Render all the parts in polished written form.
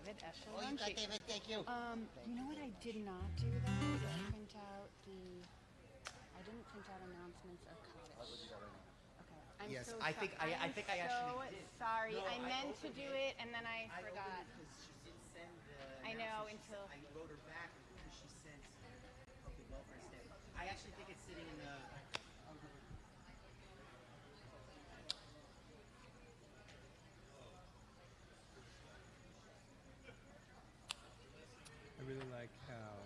David, Eshel. Oh, you got David, thank you. You know what I did not do though? Is print out I didn't print out announcements of Kaddish. Okay. I'm Yes, so I think I actually did. sorry. No, I meant to opened do it. it and then I forgot. Because she didn't send the I know, announcements. until- I wrote her back because she sent okay, welfare stamp. I actually think it's sitting in the. I really like how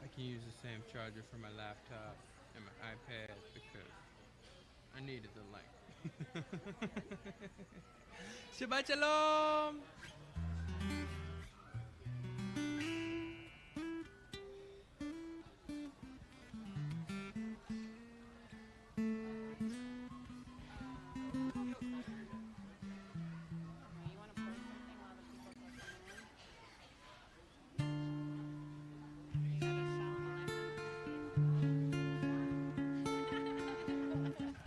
I can use the same charger for my laptop and my iPad because I needed the length. Shabbat Shalom! You want to post something while the people are coming in? You got a Shalom Aleichem.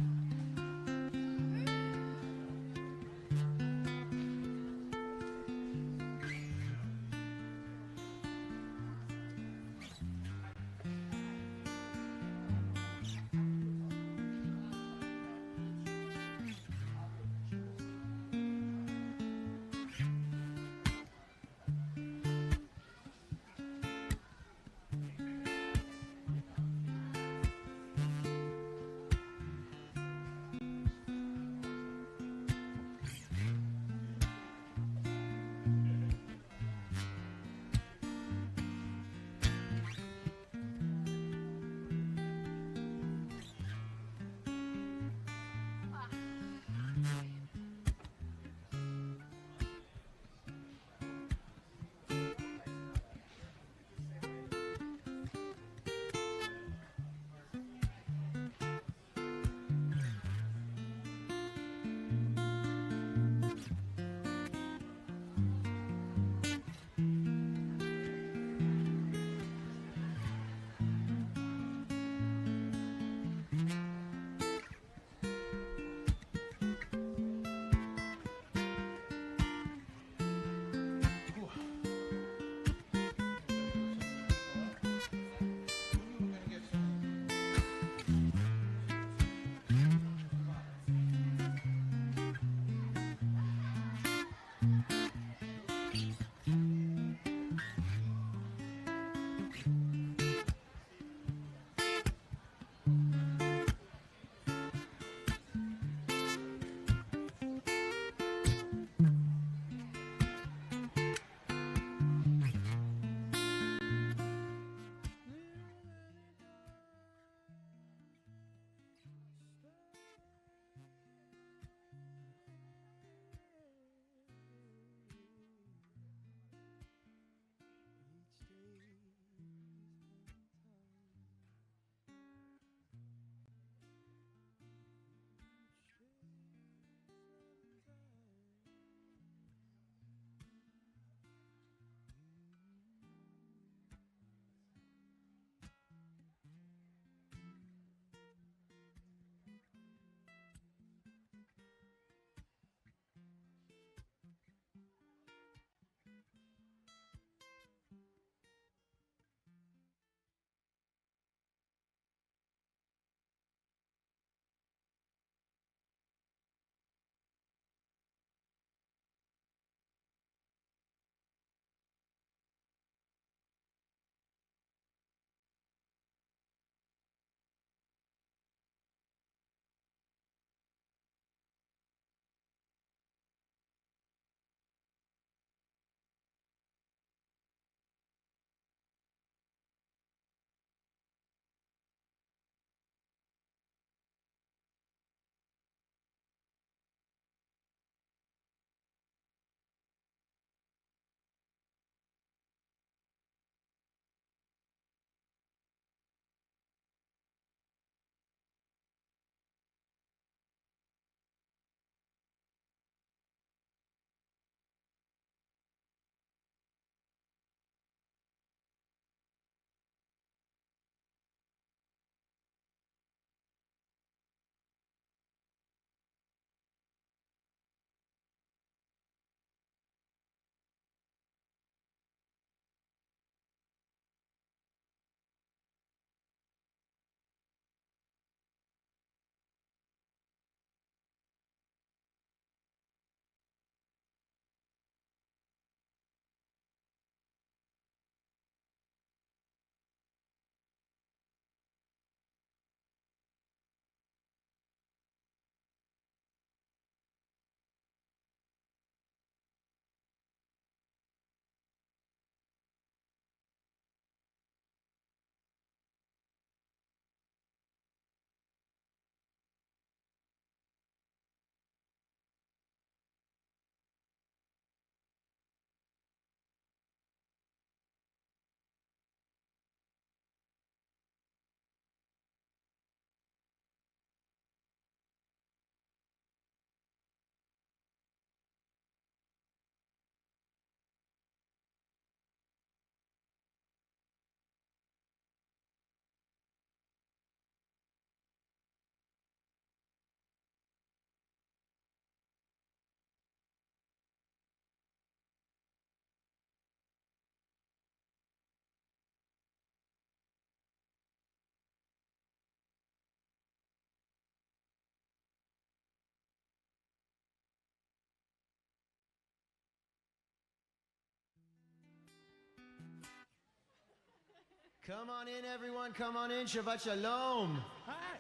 Come on in, everyone. Come on in. Shabbat Shalom. Hi.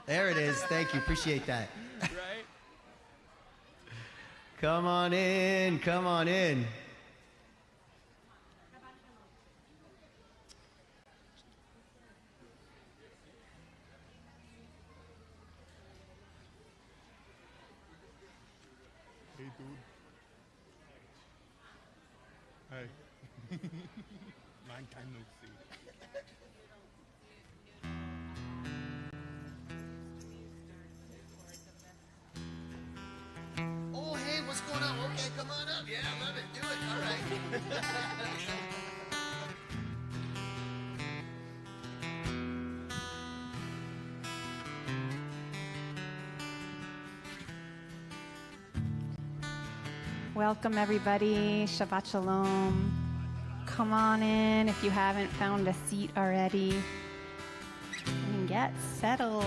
There it is. Thank you. Appreciate that. Right? Come on in. Come on in. Hey, dude. Hey. Long time no see. Oh, hey, what's going on? Okay, come on up. Yeah, I love it. Do it. All right. Welcome, everybody. Shabbat Shalom. Come on in if you haven't found a seat already. And get settled.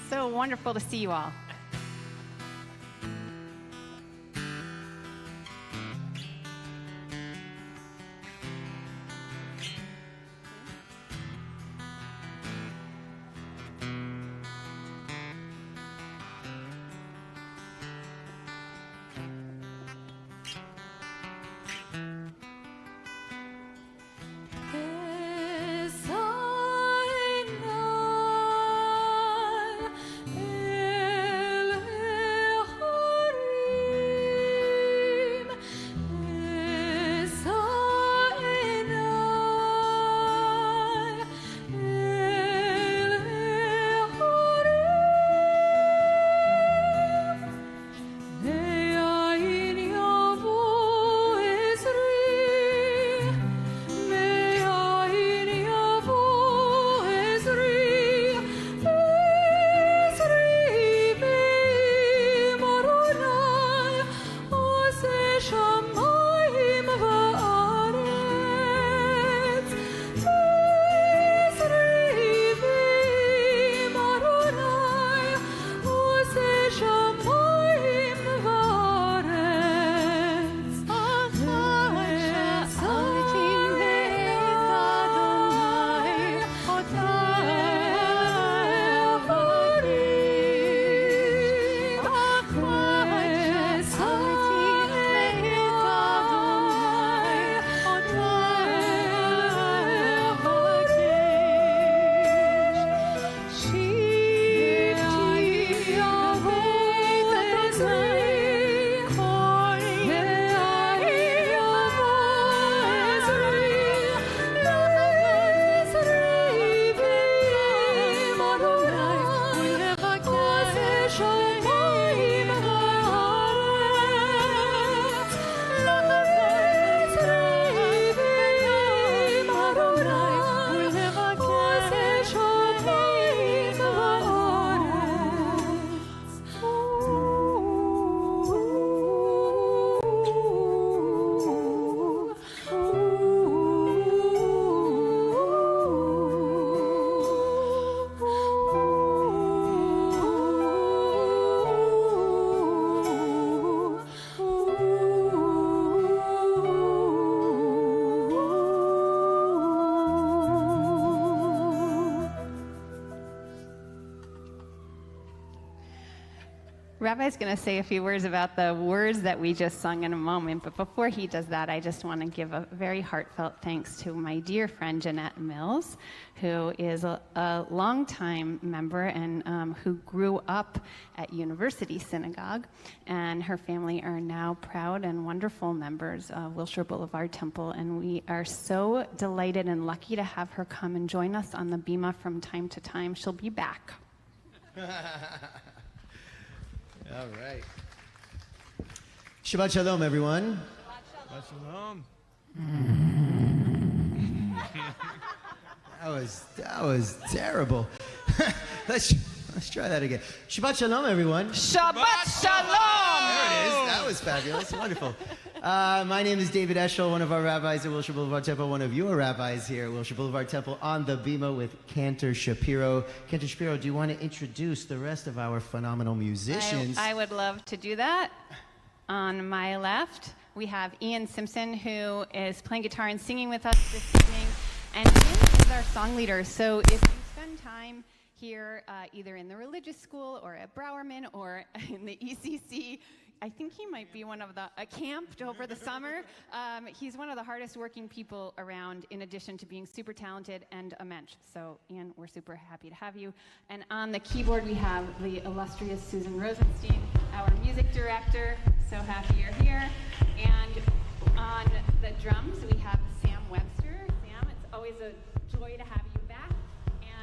So wonderful to see you all. Rabbi's going to say a few words about the words that we just sung in a moment, but before he does that, I just want to give a very heartfelt thanks to my dear friend Jeanette Mills, who is a longtime member and who grew up at University Synagogue, and her family are now proud and wonderful members of Wilshire Boulevard Temple, and we are so delighted and lucky to have her come and join us on the Bima from time to time. She'll be back. All right. Shabbat Shalom, everyone. Shabbat Shalom. That was terrible. Let's try that again. Shabbat Shalom, everyone. Shabbat Shalom! There it is. That was fabulous. Wonderful. My name is David Eshel, one of our rabbis at Wilshire Boulevard Temple, one of your rabbis here at Wilshire Boulevard Temple on the Bima with Cantor Shapiro. Cantor Shapiro, do you want to introduce the rest of our phenomenal musicians? I would love to do that. On my left, we have Ian Simpson, who is playing guitar and singing with us this evening. And Ian is our song leader. So if you spend time here, either in the religious school or at Browerman or in the ECC, I think he might be one of the camped over the summer. He's one of the hardest working people around, in addition to being super talented and a mensch. So, Ian, we're super happy to have you. And on the keyboard, we have the illustrious Susan Rosenstein, our music director. So happy you're here. And on the drums, we have Sam Webster. Sam, it's always a joy to have you back.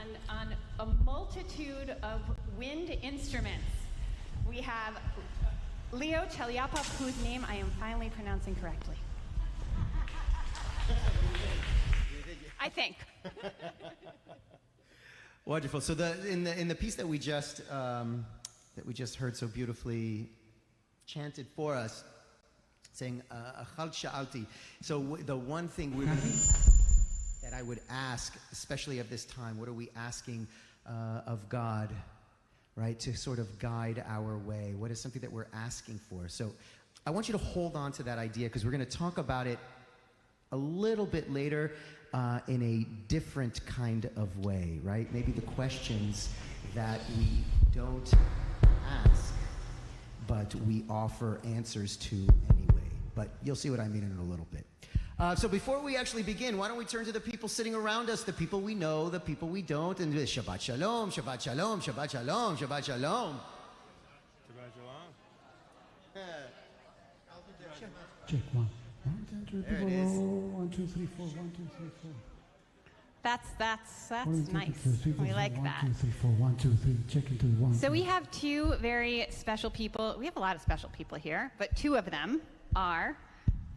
And on a multitude of wind instruments, we have Leo Chelyapov, whose name I am finally pronouncing correctly. I think. Wonderful. So in the piece that we just heard so beautifully chanted for us, saying Achal Sha'alti. So the one thing that I would ask, especially at this time, what are we asking of God? Right, to sort of guide our way. What is something that we're asking for? So I want you to hold on to that idea, because we're going to talk about it a little bit later in a different kind of way, right? Maybe the questions that we don't ask, but we offer answers to anyway. But you'll see what I mean in a little bit. So before we actually begin, why don't we turn to the people sitting around us, the people we know, the people we don't, and Shabbat Shalom, Shabbat Shalom, Shabbat Shalom, Shabbat Shalom. Shabbat shalom. Check one. 1, 2, 3, There it is. 1, 2, 3, 4. 1, 2, 3, 4. That's 1, 2, nice. 3, 4, We like 1, that. 2, 3, 4. 1, 2, 3. Check into 1. So we have two very special people. We have a lot of special people here, but two of them are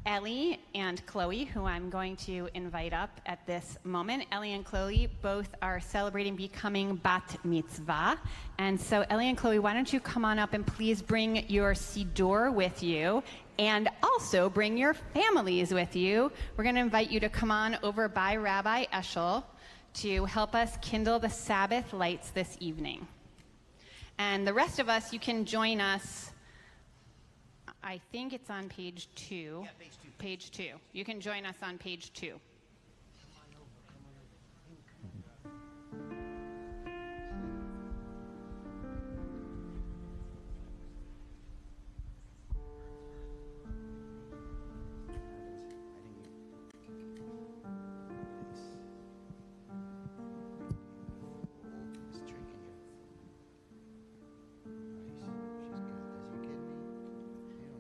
Ellie and Chloe, who I'm going to invite up at this moment. Ellie and Chloe both are celebrating becoming bat mitzvah. And so Ellie and Chloe, why don't you come on up and please bring your siddur with you, and also bring your families with you. We're going to invite you to come on over by Rabbi Eshel to help us kindle the Sabbath lights this evening. And the rest of us, you can join us. I think it's on page 2. Yeah, page 2. Page 2. You can join us on page 2.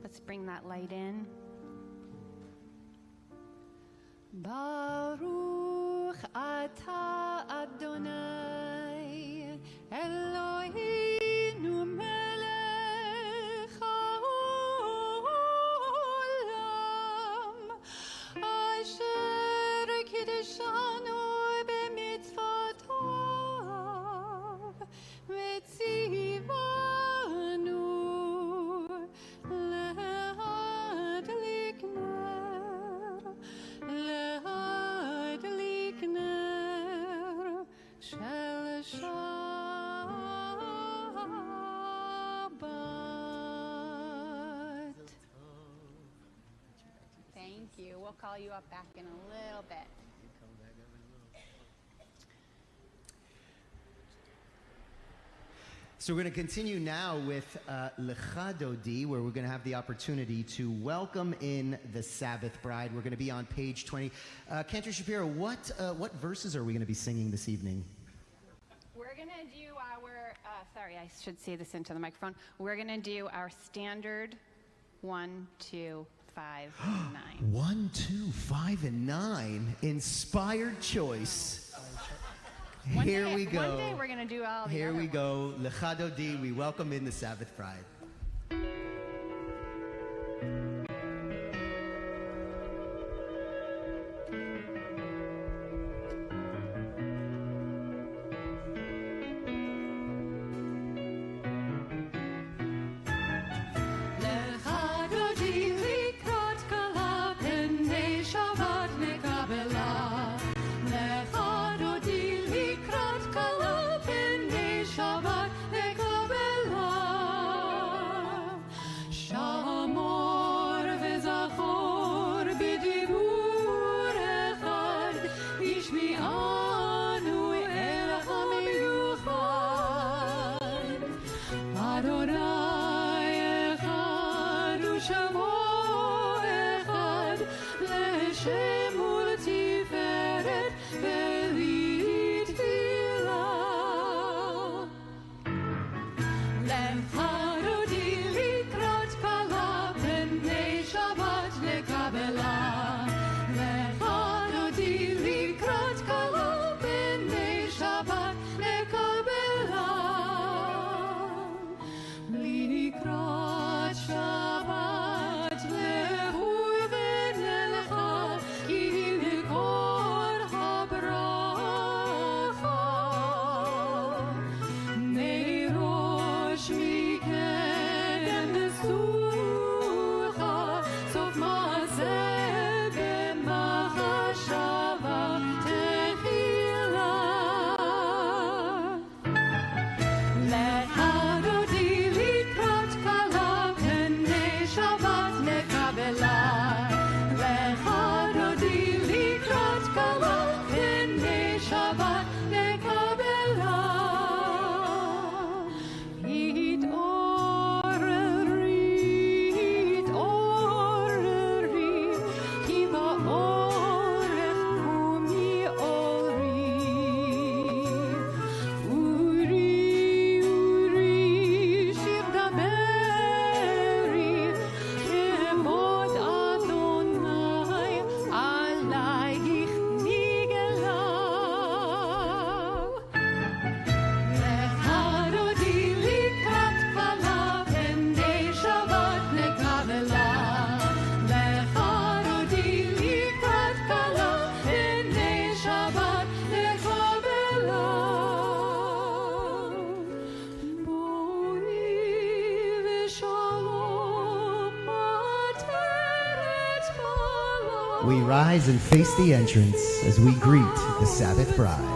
Let's bring that light in. Baruch atah Adonai Eloheinu melech haolam asher kiddushanu b'mitzvotav v'tzivanu להדליק נר של שבת. Thank you. We'll call you up back in a little bit. So we're going to continue now with Lecha Dodi, where we're going to have the opportunity to welcome in the Sabbath bride. We're going to be on page 20. Cantor Shapiro, what verses are we going to be singing this evening? We're going to do our, sorry, I should say this into the microphone. We're going to do our standard 1, 2, 5, and 9. 1, 2, 5, and 9. Inspired choice. Here we go. One day we're going to do all the Here other we ones. go. Lecha Dodi, we welcome in the Sabbath bride. Shabbat We rise and face the entrance as we greet the Sabbath bride.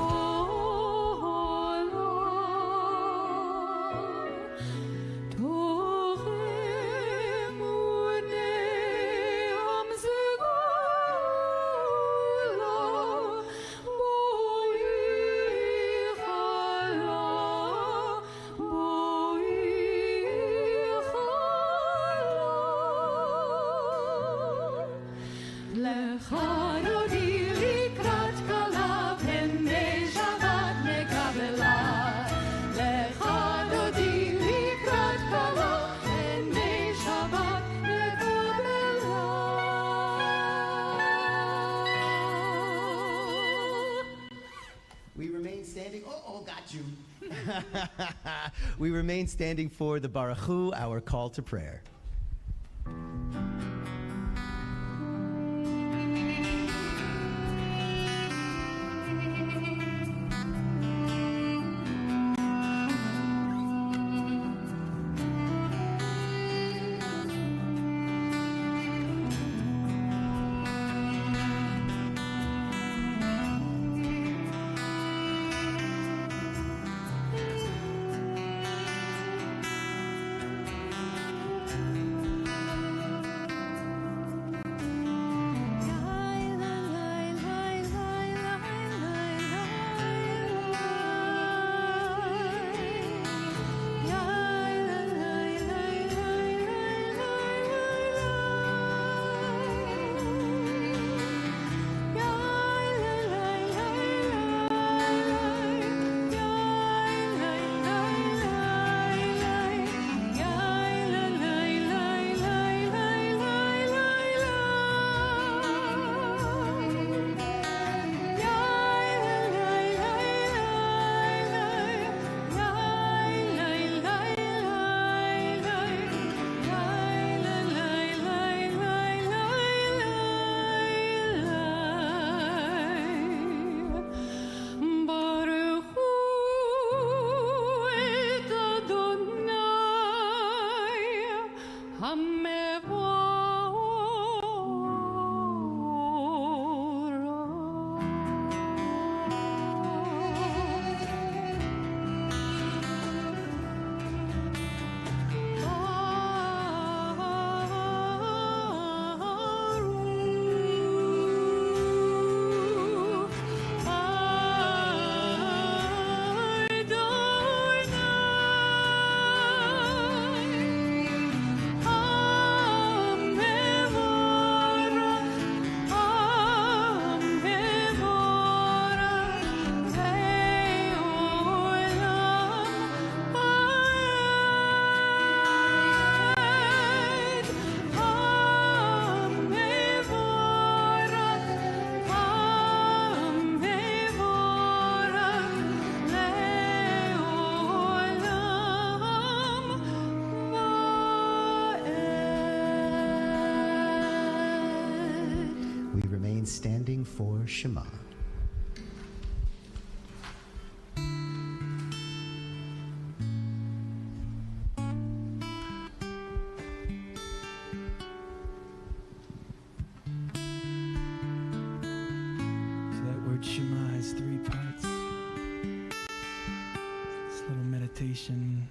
We remain standing for the Baruch Hu, our call to prayer. Standing for Shema. So that word Shema has 3 parts. This little meditation.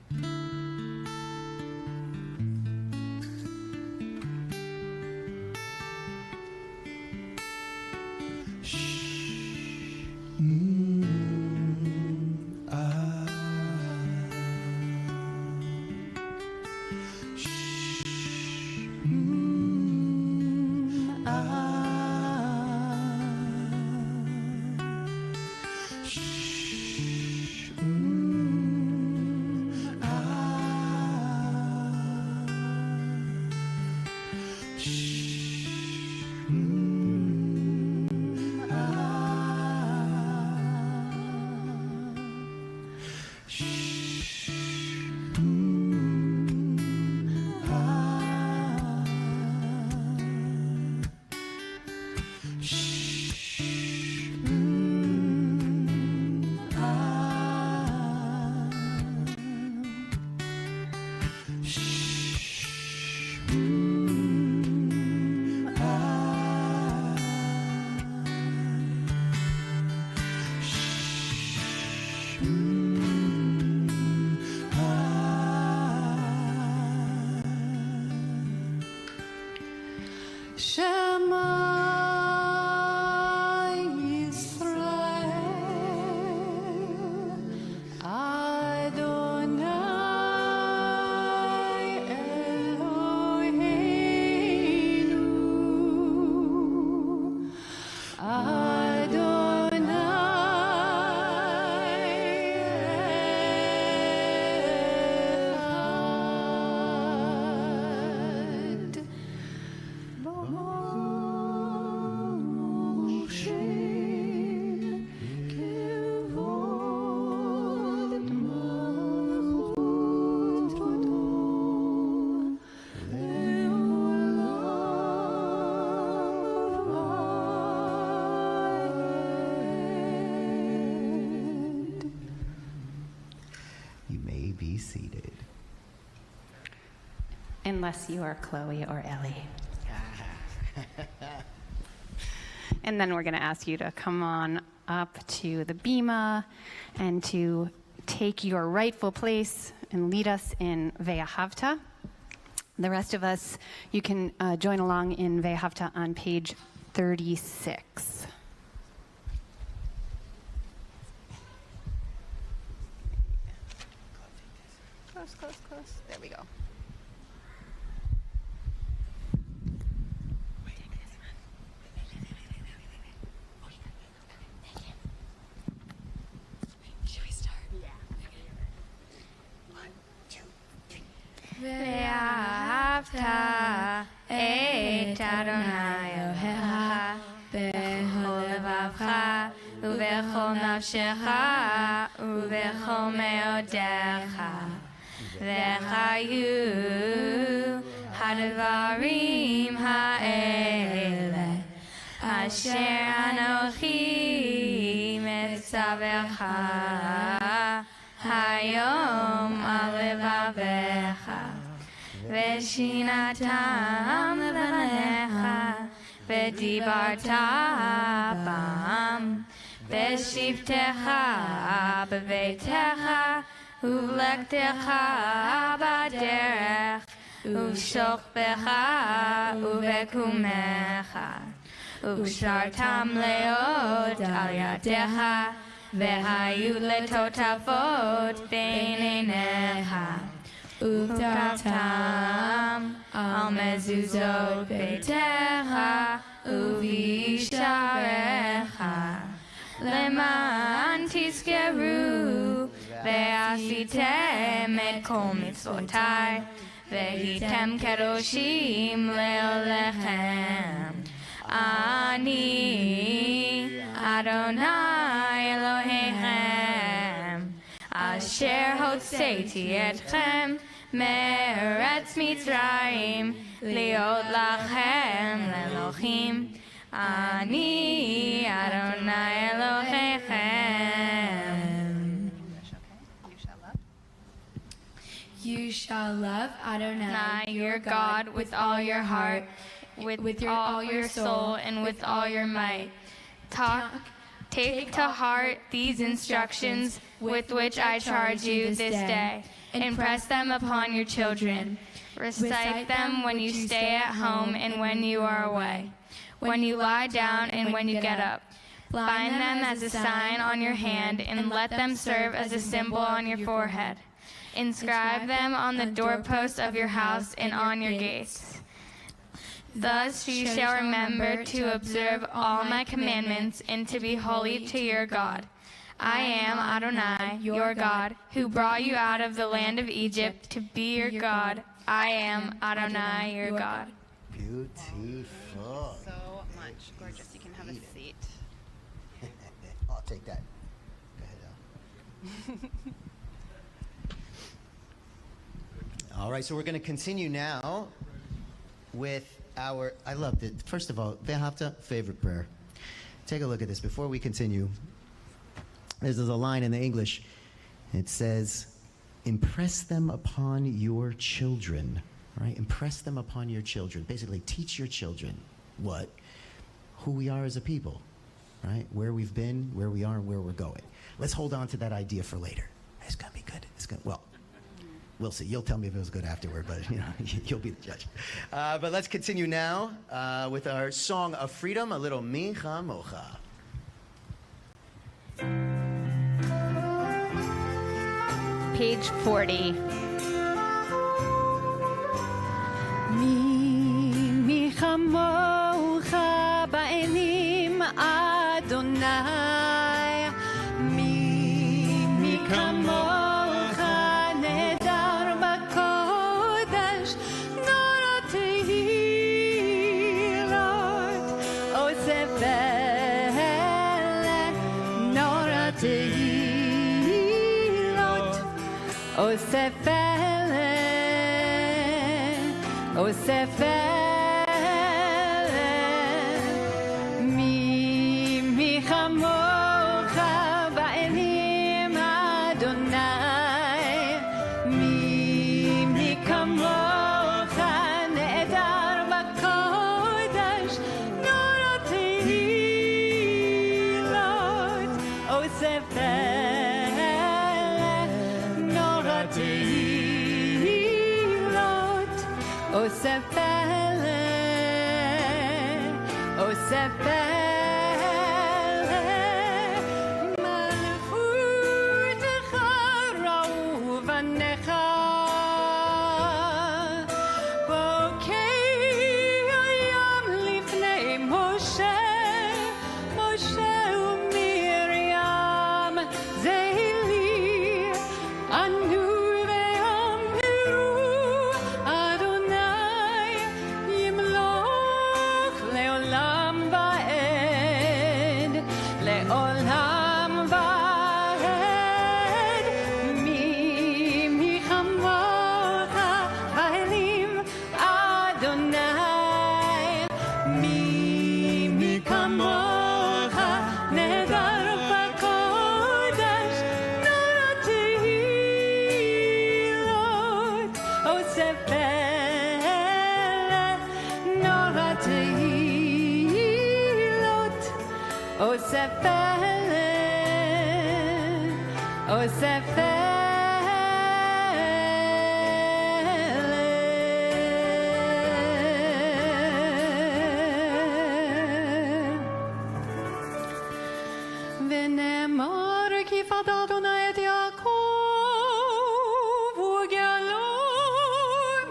may be seated. Unless you are Chloe or Ellie. And then we're going to ask you to come on up to the bima and to take your rightful place and lead us in Ve'ahavta. The rest of us, you can join along in Ve'ahavta on page 36. Close, close, close. There we go. ואהבת את אדוני אלוהיך בכל לבבך ובכל נפשך ובכל מאודך וחיו הדברים האלה אשר אנוכי מצווך היום על לבביך ושינתם לבניך ודיברת בם בשבתך בביתך ובלכתך בדרך ובשוכבך ובקומך וקשרתם מאוד על ידיך והיו לטוטפות בין עיניך וכתבתם על מזוזות ביתך ובשעריך למען תזכרו ועשיתם את כל מצוותיי והייתם קדושים לאלוהיכם אני אדוני אלוהיכם אשר הוצאתי אתכם מארץ מצרים להיות לכם לאלוהים אני אדוני אלוהיכם. You shall love Adonai, your God, with all your heart, with all your soul, and with all your might. Take to heart these instructions with which I charge you this day. Impress them upon your children. Recite them when you stay at home and when you are away, when you lie down and when you get up. Bind them as a sign on your hand and let them serve as a symbol on your forehead. Inscribe them on the doorposts of your house and on your gates. Thus you shall remember to observe all my commandments and to be holy to your God. I am Adonai, your God, who brought you out of the land of Egypt to be your God. I am Adonai, your God. Beautiful. So much. Gorgeous. You can have a seat. I'll take that. Go ahead, Al. All right, so we're going to continue now with our, I loved it. First of all, Ve'ahavta, favorite prayer. Take a look at this. Before we continue, there's a line in the English. It says, impress them upon your children, right? Impress them upon your children. Basically, teach your children what? Who we are as a people, right? Where we've been, where we are, and where we're going. Let's hold on to that idea for later. It's going to be good. It's going to, well, we'll see. You'll tell me if it was good afterward, but you know, you'll be the judge. But let's continue now with our song of freedom, a little Mincha Mocha. Page 40. מי כמוך בעינים אדוני מי כמוך נהדר בקודש נורא תהילות עושה פלא נורא תהילות עושה פלא עושה פלא מי כמוך בעינים אדוני מי כמוך נעדר בקודש, נורא תהילות אוסף נורא תהילות אוסף אוסף מלכותך ראו בניך בוקי הים לפני משה ומרים זלי ענו ואמרו אדוני ימלוך לעולם ועד לעולם ועד מי כמוך באלים אדוני מי כמוך נהדר בקודש נורא תהילות אוסף נורא תהילות אוסף אוסף ונאמר כי פדה אדוני את יעקב וגאלו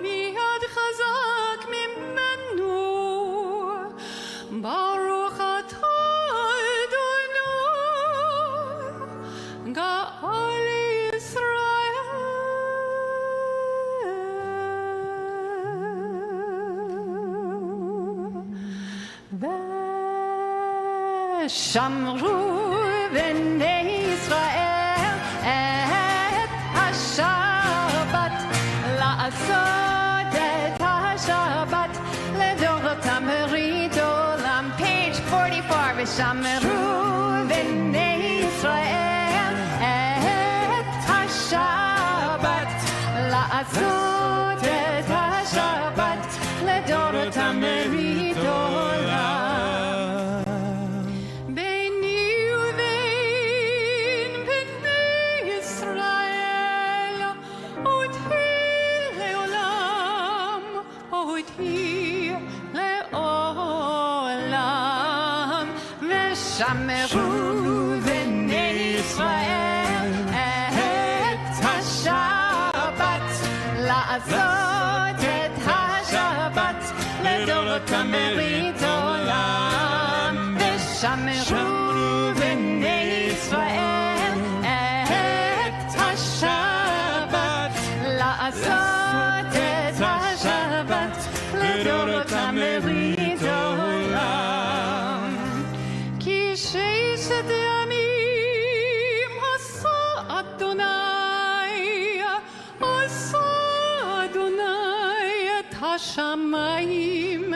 מיד חזק ממנו ברוך אתה אדוני גאל ישראל ושמרו בני ישראל את השבת לעשות את השבת לדורותם ברית עולם page 44 ושמרו בני ישראל את השבת לעשות את השבת לדורותם ברית עולם שמרו בני ישראל את השבת לעשות את השבת לדורותם ברית עולם ושמרו בני ישראל את השבת לעשות את השבת לדורותם ברית עולם כי ששת ימים עשה אדוני את השמיים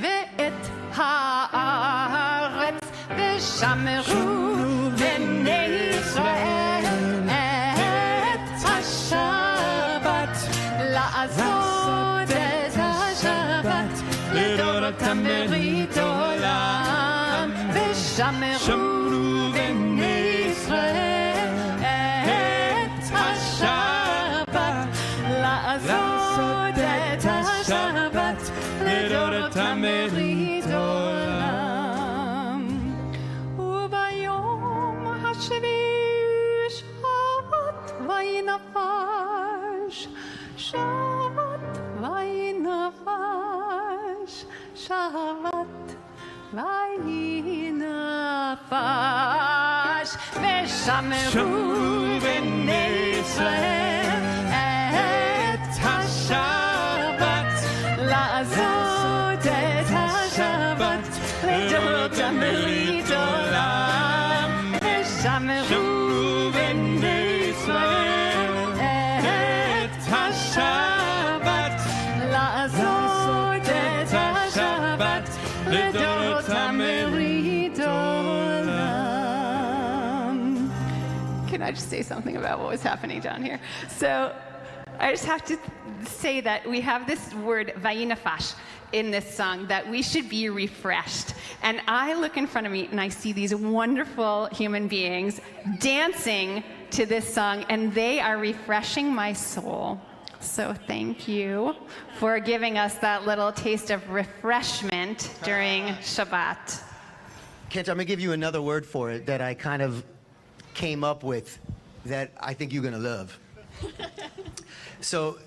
ואת הארץ ושמרו בני ישראל את השבת לעשות את השבת לדורותם ברית עולם ושמרו בני ישראל את השבת לעשות את השבת לדורותם ברית עולם וביום השביעי שבת וינפש שבת וינפש שבת וינפש ושמרו בני ישראל את השבת לעשות את השבת לדורותם ברית עולם ושמרו בני ישראל את השבת לעשות את השבת לדורותם ברית עולם. Can I just say something about what was happening down here? So I just have to say that we have this word vayinafash in this song, that we should be refreshed. And I look in front of me and I see these wonderful human beings dancing to this song, and they are refreshing my soul. So thank you for giving us that little taste of refreshment during Shabbat. Kent, I'm going to give you another word for it that I kind of came up with that I think you're going to love. So,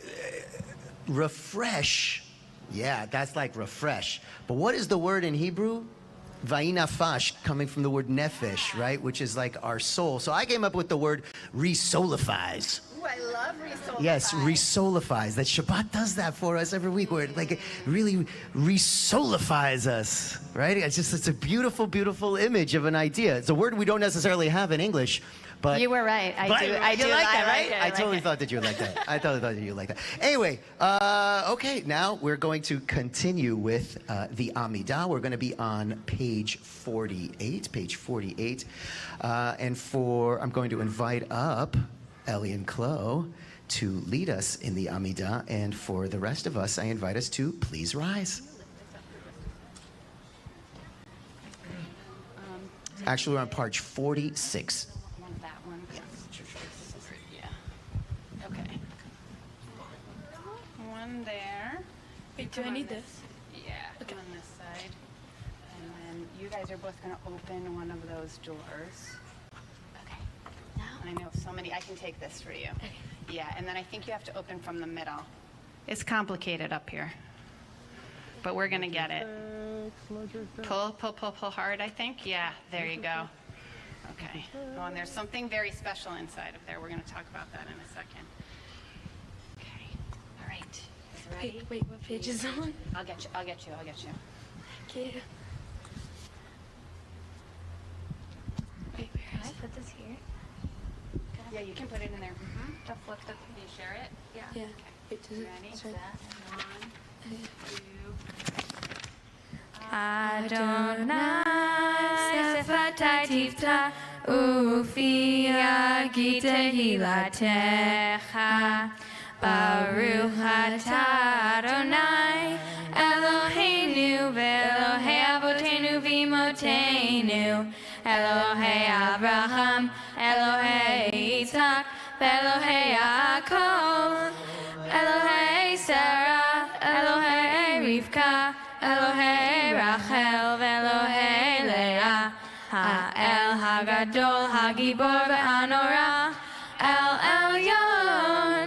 refresh, yeah, that's like refresh. But what is the word in Hebrew? Vayinafash, coming from the word nefesh, right? Which is like our soul. So I came up with the word resoulifies. Ooh, I love resoulifies. Yes, resoulifies. That Shabbat does that for us every week, where it like really resoulifies us, right? It's a beautiful, beautiful image of an idea. It's a word we don't necessarily have in English. But you were right. I do like that, right? I totally thought that you would like that. I totally thought that you would like that. Anyway, okay, now we're going to continue with the Amidah. We're going to be on page 48. And I'm going to invite up Ellie and Chloe to lead us in the Amidah. And for the rest of us, I invite us to please rise. Actually, we're on page 46. One there. Wait, do I need this? Yeah, okay. On this side. And then you guys are both going to open one of those doors. Okay. Now? I know so many. I can take this for you. Okay. Yeah, and then I think you have to open from the middle. It's complicated up here, but we're going to get it. Pull hard, I think. Yeah, there you go. Okay. Oh, and there's something very special inside of there. We're going to talk about that in a second. Okay. All right. Ready? Wait, what page is it on? I'll get you. Thank you. Wait, where is it? Put this here. Yeah, you can put it in there. The flip. Can you share it? Yeah. Yeah. Okay. Wait, does it? Ready? Sorry. One, two. Adonai sefatai tifta ufi agi tehilatecha Baruch atah Adonai Eloheinu ve'Elohei avotenu v'imotenu Elohei Abraham Elohei Yitzhak ve'Elohei Yaakov Elohei Sarah Elohei Rivka Elohei Rachel ve'Elohei Leah Ha'el Hagadol Hagibor ve'Hanora El Elyon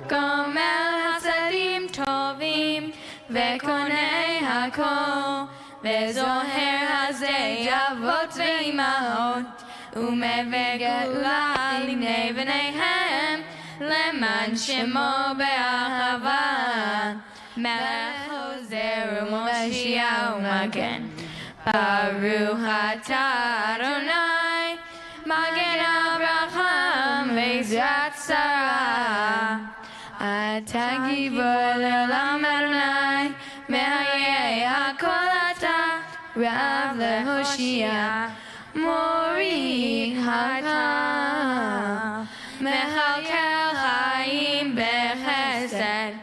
Gomel Hasadim Tovim Ve'Konei Hakol Ve'Zoher Hazei Avot ve'Imahot Umeveh Geula Libnei V'neihem Leman Shemo Be'ahava Melech Hozer U'Moshiach U'Magen Baruch atah Adonai Magen Abraham Ve'Zrat Sarah Atah Gibor Le'olam Adonai Mehayei Hakol Atah Rav Le'Hoshia Mori Atah Mechalkel Chaim Bechesed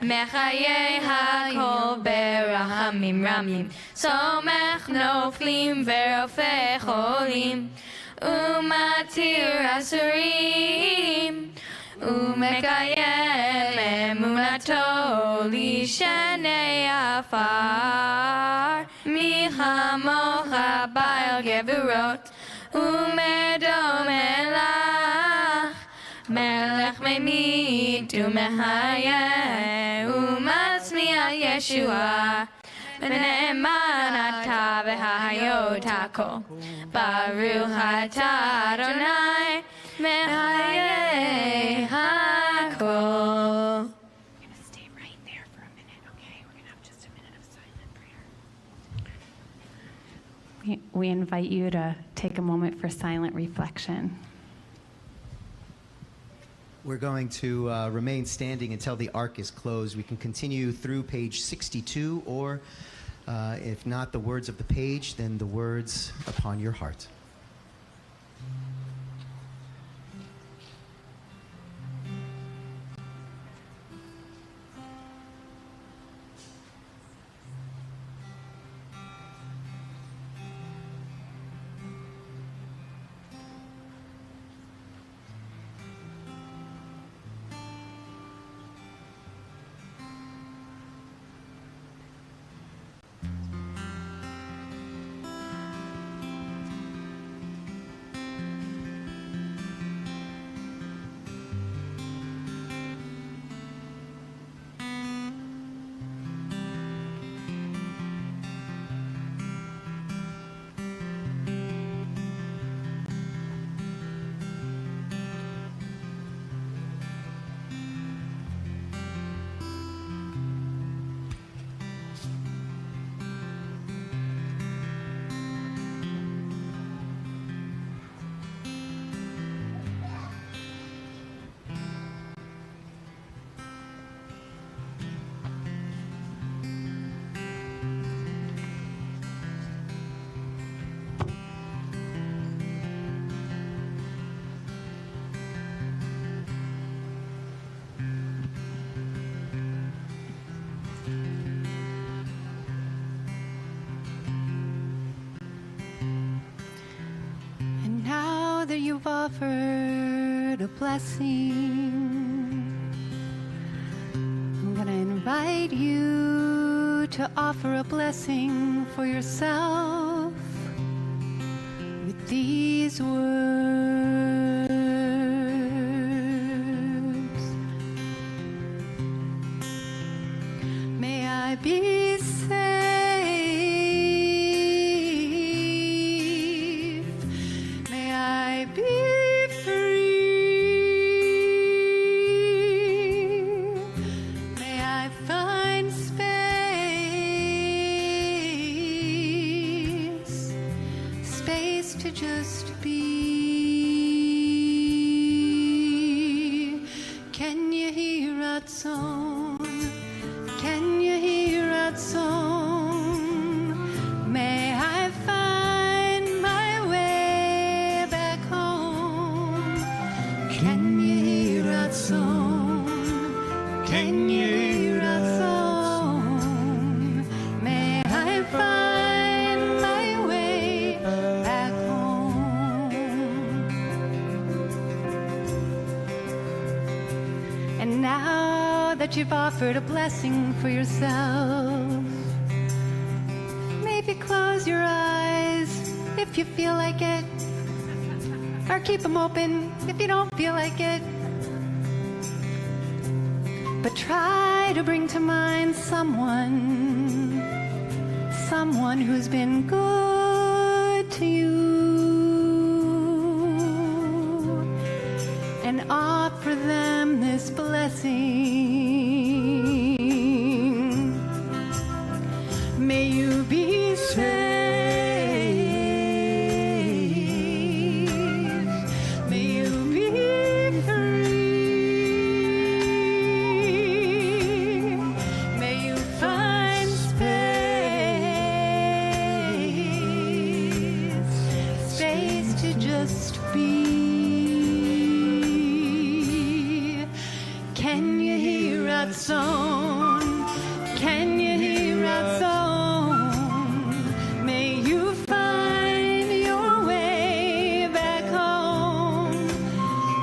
Mechayei Hakol Berachamim Ramim Somech Noflim Verofeh Cholim Umatir Asurim Umekayem Emunato Lishanei Afar Michamocha Baal Gevurot Umedom Elach Melech Memit Umehayeh Umatzmiah Yeshua V'ne'eman atah v'hayot hakol Baruch atah Adonai Mehayeh hakol. We're going to stay right there for a minute, okay? We're going to have just a minute of silent prayer. We invite you to take a moment for silent reflection. We're going to remain standing until the ark is closed. We can continue through page 62, or if not the words of the page, then the words upon your heart. offered a blessing. I'm going to invite you to offer a blessing for yourself with these words. May I be safe. May I be free. May I find space to just be. Can you hear that song? Can you hear that song? May I find my way back home. Can you hear that song? Can you hear that song? May I find my way back home. And now that you've offered a blessing for yourself, maybe close your eyes if you feel like it, or keep them open if you don't feel like it. But try to bring to mind someone who's been good to you, and offer them this blessing. May you be safe. May you be free. May you find space to just be. Can you hear that song? Can you hear that song? May you find your way back home.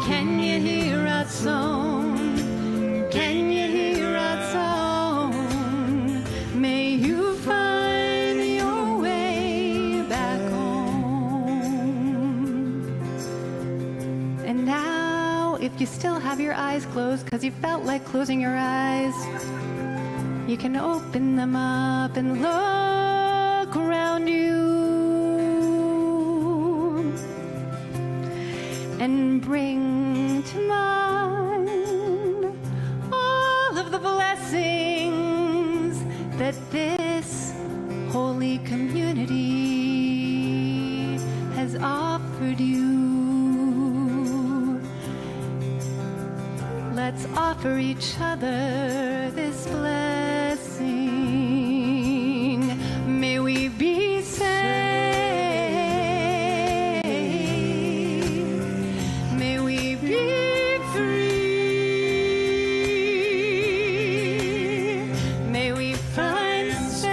Can you hear that song? Can you hear that song? May you find your way back home. And now, if you still have your eyes closed because you felt like closing your eyes, you can open them up and look around you and bring to mind all of the blessings that this holy community has offered you. Let's offer each other this blessing. May we be safe. May we be free. May we find space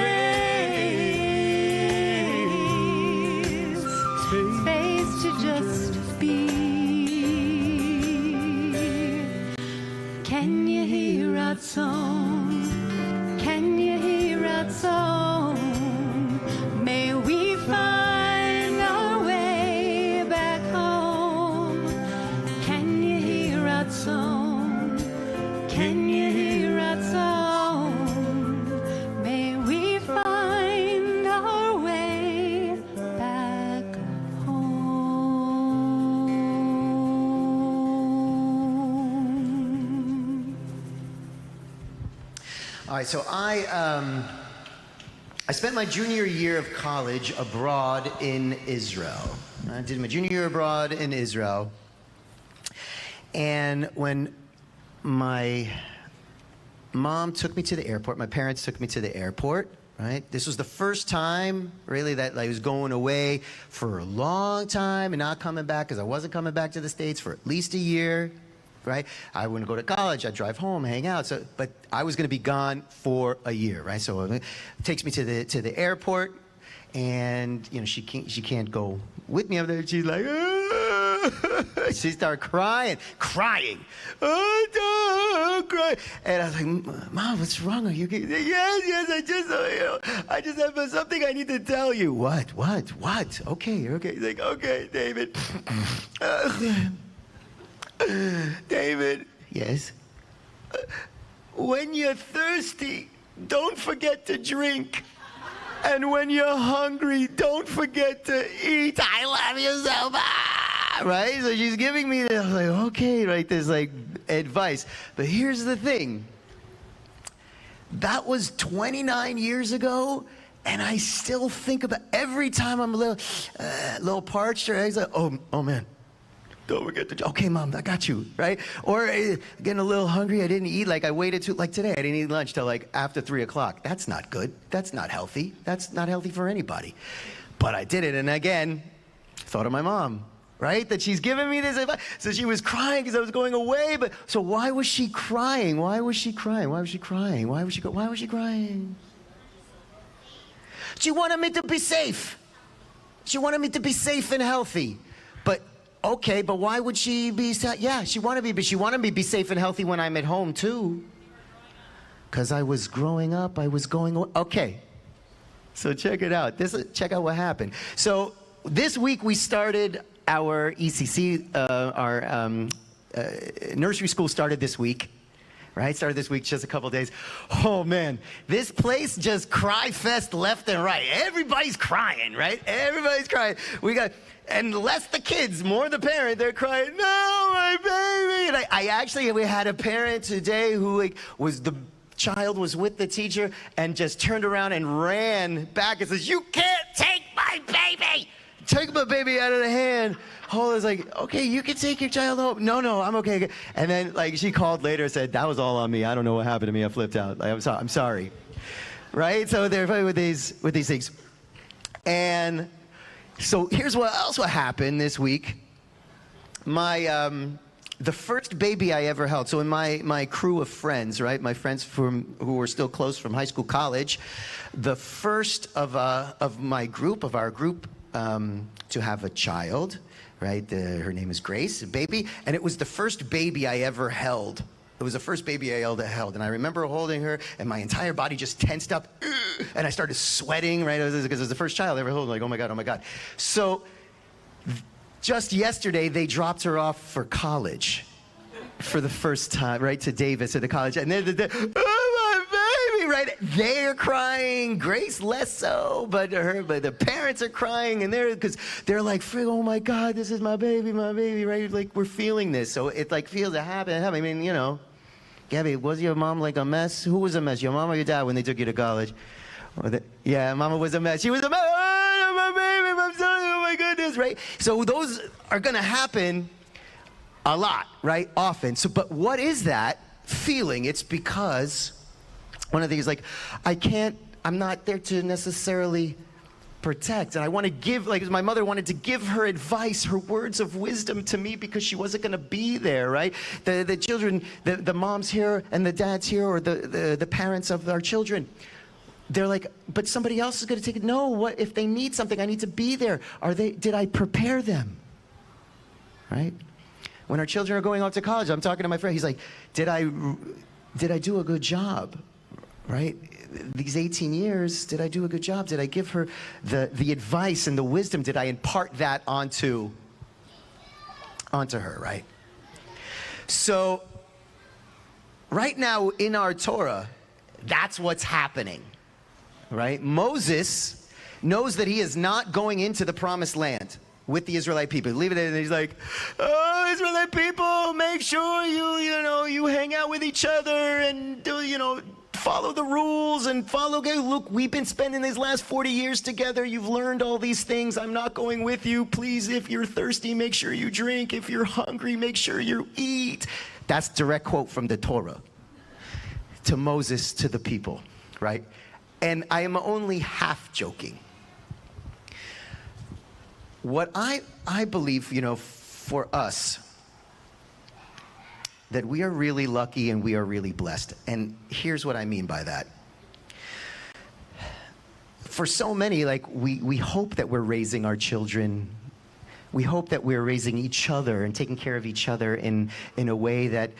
to just be. Can you hear that song? Can you hear that song? May we find our way back home. Can you hear that song? Can you hear that song? May we find our way back home. All right, so I spent my junior year of college abroad in Israel. I did my junior year abroad in Israel. And when my mom took me to the airport, my parents took me to the airport, right? This was the first time, really, that I was going away for a long time and not coming back, because I wasn't coming back to the States for at least a year. Right? I wouldn't go to college. I'd drive home, hang out. So, but I was going to be gone for a year, right? So it takes me to the airport, and you know she can't go with me over there. She's like, "Ah!" She started crying. Oh, crying. And I was like, Mom, what's wrong? Are you okay? Yes, I just have something I need to tell you. What? Okay. He's like, okay, David. David. Yes? When you're thirsty, don't forget to drink. And when you're hungry, don't forget to eat. I love you so much. Right? So she's giving me this, like, okay, right, this like advice. But here's the thing. That was 29 years ago, and I still think about every time I'm a little parched or eggs, like, oh man. Don't forget to, okay, Mom, I got you, right? Or getting a little hungry, I didn't eat, like I waited too, like today, I didn't eat lunch till like after 3 o'clock. That's not good. That's not healthy. That's not healthy for anybody. But I did it, and again, thought of my mom, right? That she's giving me this advice. So she was crying because I was going away, but, so why was she crying? Why was she crying? She wanted me to be safe. She wanted me to be safe and healthy. But okay, but why would she be sad? Yeah, she wanted me to be safe and healthy when I'm at home too. Because I was growing up, I was going, okay. So check it out. Check out what happened. So this week we started our ECC, our nursery school started this week. Right? Started this week, just a couple days. Oh man, this place just cry fest left and right. Everybody's crying, right? Everybody's crying. And less the kids, more the parent, they're crying, no, my baby. And we had a parent today who the child was with the teacher and just turned around and ran back and says, you can't take my baby. Take my baby out of the hand. Hola's like, okay, you can take your child home. No, I'm okay. And then she called later and said, that was all on me. I don't know what happened to me. I flipped out. I'm sorry. Right? So they're fighting with these things. And so here's what else happened this week. The first baby I ever held, so in my crew of friends, right, my friends who were still close from high school, college, the first of our group to have a child, right, her name is Grace, a baby, and it was the first baby I ever held. It was the first baby I ever held, and I remember holding her, and my entire body just tensed up, and I started sweating, right, because it was the first child I ever held, like, oh my God. So, just yesterday, they dropped her off for college, for the first time, right, to Davis at the college, and they're oh my baby, right, they're crying, Grace less so, but the parents are crying, and because they're like, oh my God, this is my baby, right, like, we're feeling this, so it feels to happen, I mean, Gabby, was your mom like a mess? Who was a mess, your mom or your dad when they took you to college? Yeah, Mama was a mess. She was a mess. Oh, my baby, I'm sorry. Oh my goodness, right? So those are gonna happen a lot, right? Often. So, but what is that feeling? It's because one of these, I'm not there to necessarily protect, and I want to give, my mother wanted to give her advice, her words of wisdom to me because she wasn't going to be there, right? The children, the moms here and the dads here, or the parents of our children, they're like, but somebody else is going to take it. No, what if they need something? I need to be there. Did I prepare them? Right? When our children are going off to college, I'm talking to my friend. He's like, did I do a good job? Right? These 18 years, did I do a good job? Did I give her the advice and the wisdom? Did I impart that onto her, right? So, right now in our Torah, that's what's happening, right? Moses knows that he is not going into the promised land with the Israelite people. Leave it in, and he's like, oh, Israelite people, make sure you hang out with each other and follow the rules and look, we've been spending these last 40 years together. You've learned all these things. I'm not going with you. Please, if you're thirsty, make sure you drink. If you're hungry, make sure you eat. That's direct quote from the Torah to Moses, to the people, right? And I am only half joking. What I believe, for us, that we are really lucky and we are really blessed. And here's what I mean by that. For so many, we hope that we're raising our children We hope that we're raising each other and taking care of each other in a way that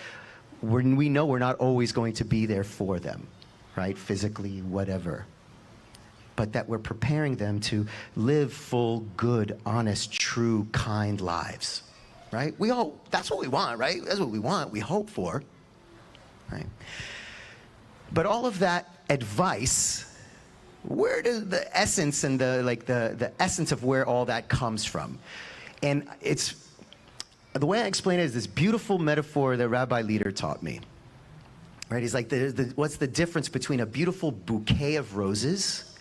we know we're not always going to be there for them, right? Physically, whatever. But that we're preparing them to live full, good, honest, true, kind lives, right? That's what we want, right? That's what we want, we hope for, right? But all of that advice, where does the essence and the essence of where all that comes from? And it's, the way I explain it is this beautiful metaphor that Rabbi Leader taught me, right? He's like, what's the difference between a beautiful bouquet of roses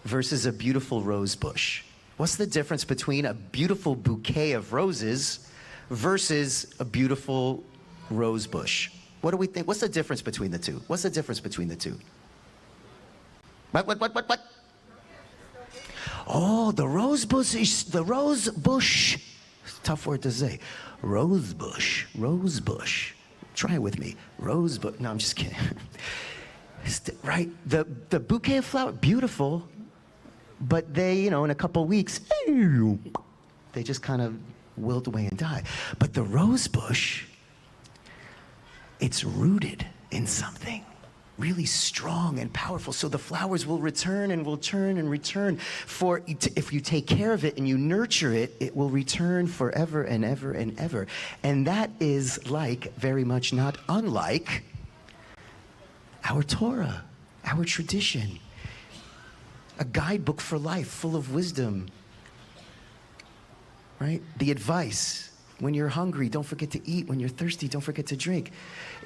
versus a beautiful rose bush? What's the difference between a beautiful bouquet of roses versus a beautiful rose bush? What do we think? What's the difference between the two? What's the difference between the two? What? Oh, the rose bush. Tough word to say. Rose bush. Try it with me. Rose bush. No, I'm just kidding. Right? The bouquet of flowers, beautiful, but they, in a couple weeks, they just kind of wilt away and die. But the rose bush, it's rooted in something really strong and powerful. So the flowers will return and will turn and return. If you take care of it and you nurture it, it will return forever and ever and ever. And that is very much not unlike our Torah, our tradition, a guidebook for life full of wisdom, right? The advice. When you're hungry, don't forget to eat. When you're thirsty, don't forget to drink.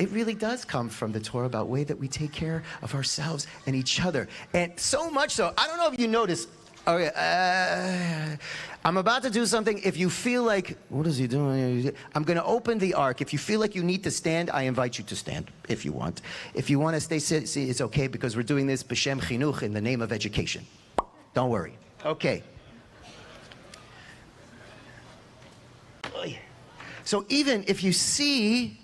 It really does come from the Torah about the way that we take care of ourselves and each other. And so much so, I don't know if you noticed, I'm about to do something. If you feel like, what is he doing? I'm going to open the ark. If you feel like you need to stand, I invite you to stand if you want. If you want to stay sit, it's okay, because we're doing this b'shem chinuch, in the name of education. Don't worry. Okay. So even if you see,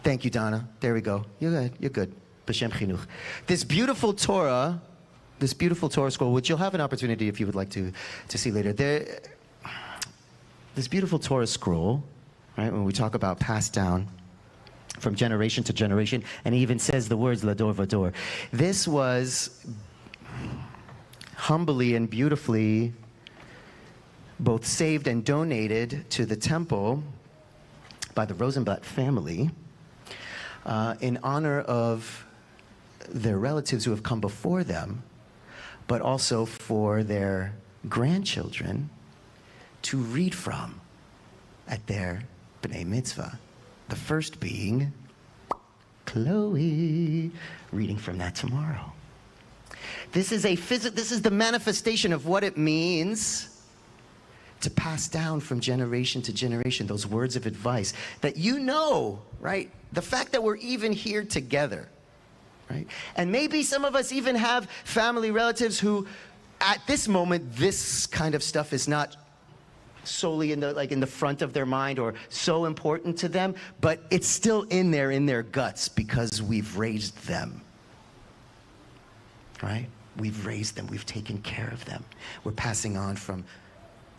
thank you, Donna. There we go. You're good. B'shem chinuch. This beautiful Torah scroll, which you'll have an opportunity if you would like to see later. This beautiful Torah scroll, right? When we talk about passed down from generation to generation, and he even says the words Lador Vador. This was humbly and beautifully both saved and donated to the temple by the Rosenblatt family in honor of their relatives who have come before them, but also for their grandchildren to read from at their B'nai Mitzvah. The first being Chloe, reading from that tomorrow. This is the manifestation of what it means to pass down from generation to generation those words of advice that right? The fact that we're even here together, right? And maybe some of us even have family relatives who, at this moment, this kind of stuff is not solely in the front of their mind or so important to them, but it's still in their guts because we've raised them, right? We've raised them, we've taken care of them. We're passing on from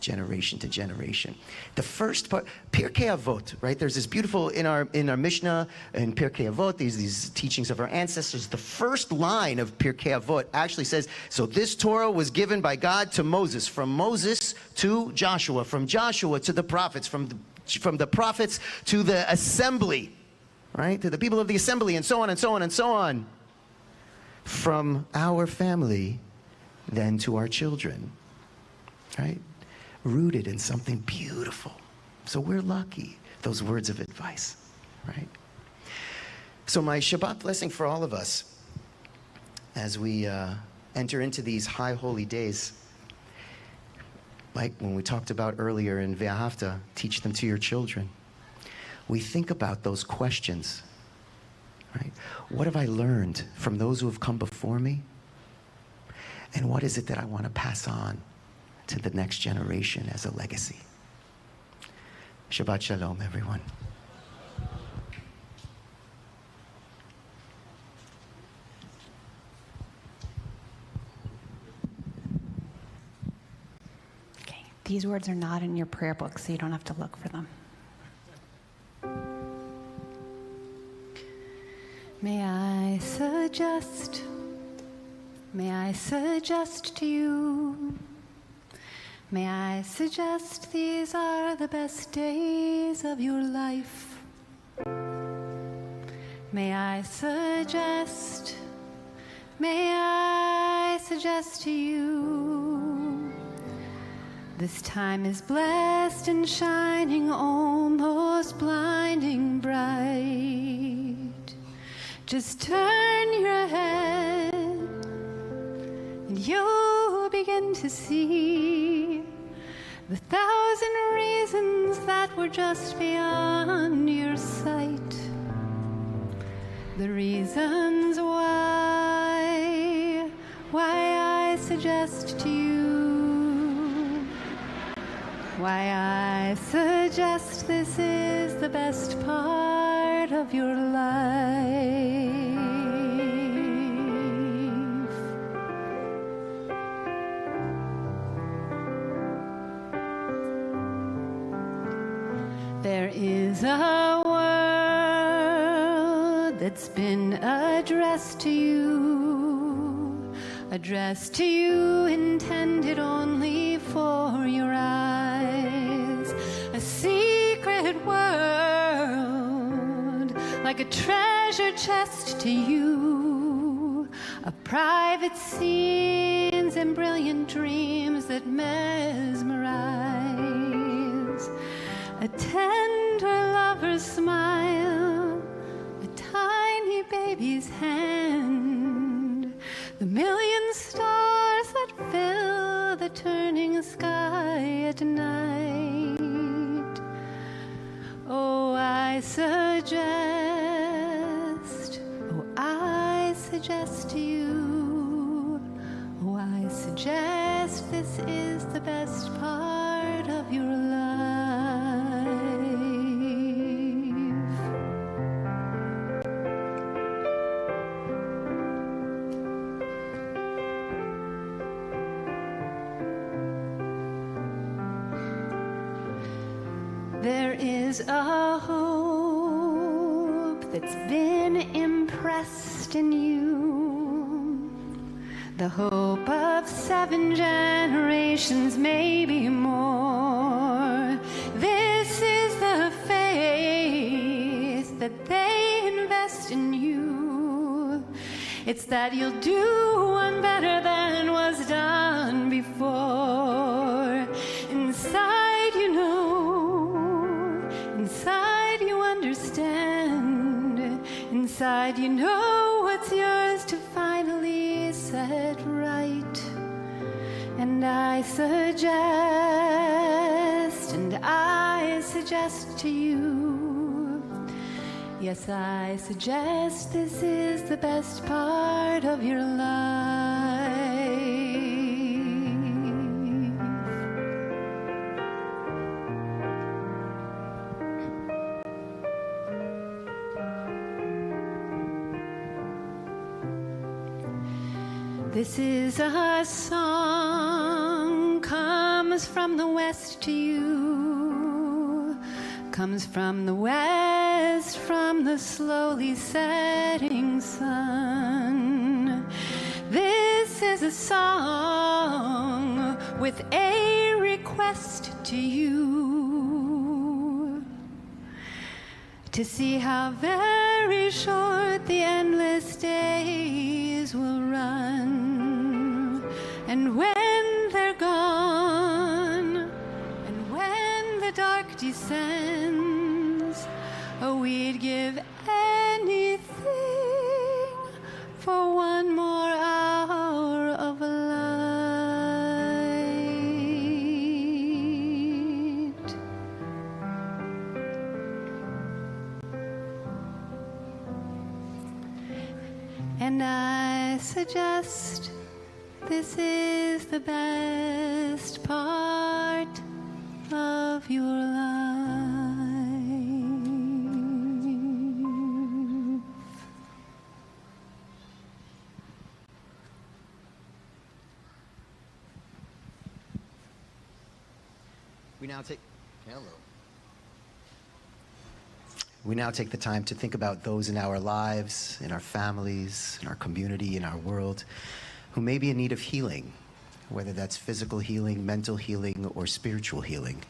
generation to generation. The first part, Pirkei Avot, right? There's this beautiful, in our Mishnah, in Pirkei Avot, these teachings of our ancestors. The first line of Pirkei Avot actually says, so this Torah was given by God to Moses, from Moses to Joshua, from Joshua to the prophets, from the prophets to the assembly, right? To the people of the assembly, and so on and so on and so on. From our family, then to our children, right? Rooted in something beautiful. So we're lucky, those words of advice, right? So my Shabbat blessing for all of us as we enter into these high holy days, like when we talked about earlier in Ve'ahavta, teach them to your children. We think about those questions, right? What have I learned from those who have come before me? And what is it that I want to pass on to the next generation as a legacy? Shabbat Shalom, everyone. Okay. These words are not in your prayer book, so you don't have to look for them. May I suggest to you, may I suggest these are the best days of your life. May I suggest to you, this time is blessed and shining, almost blinding bright. Just turn your head and you'll begin to see the 1,000 reasons that were just beyond your sight. The reasons why I suggest to you, why I suggest this is the best part of your life. There is a word that's been addressed to you, intended only for your eyes. A secret world, like a treasure chest to you, a private scenes and brilliant dreams that mesmerize. A tender lover's smile, a tiny baby's hand, the million stars that fill the turning sky at night. Oh, I suggest to you, oh, I suggest this is the best part of your life. There is a hope that's been impressed in you, the hope of 7 generations, maybe more. This is the faith that they invest in you. It's that you'll do one better than was done before. Inside you know, inside you understand, inside you know what's yours to finally set right. And I suggest to you, yes, I suggest this is the best part of your life. This is a song, comes from the west to you, comes from the west, from the slowly setting sun. This is a song with a request to you, to see how very short the endless days will run. And when they're gone, and when the dark descends, oh, we'd give anything for one more hour of light. And I suggest this is the best part of your life. We now take the time to think about those in our lives, in our families, in our community, in our world, who may be in need of healing, whether that's physical healing, mental healing, or spiritual healing.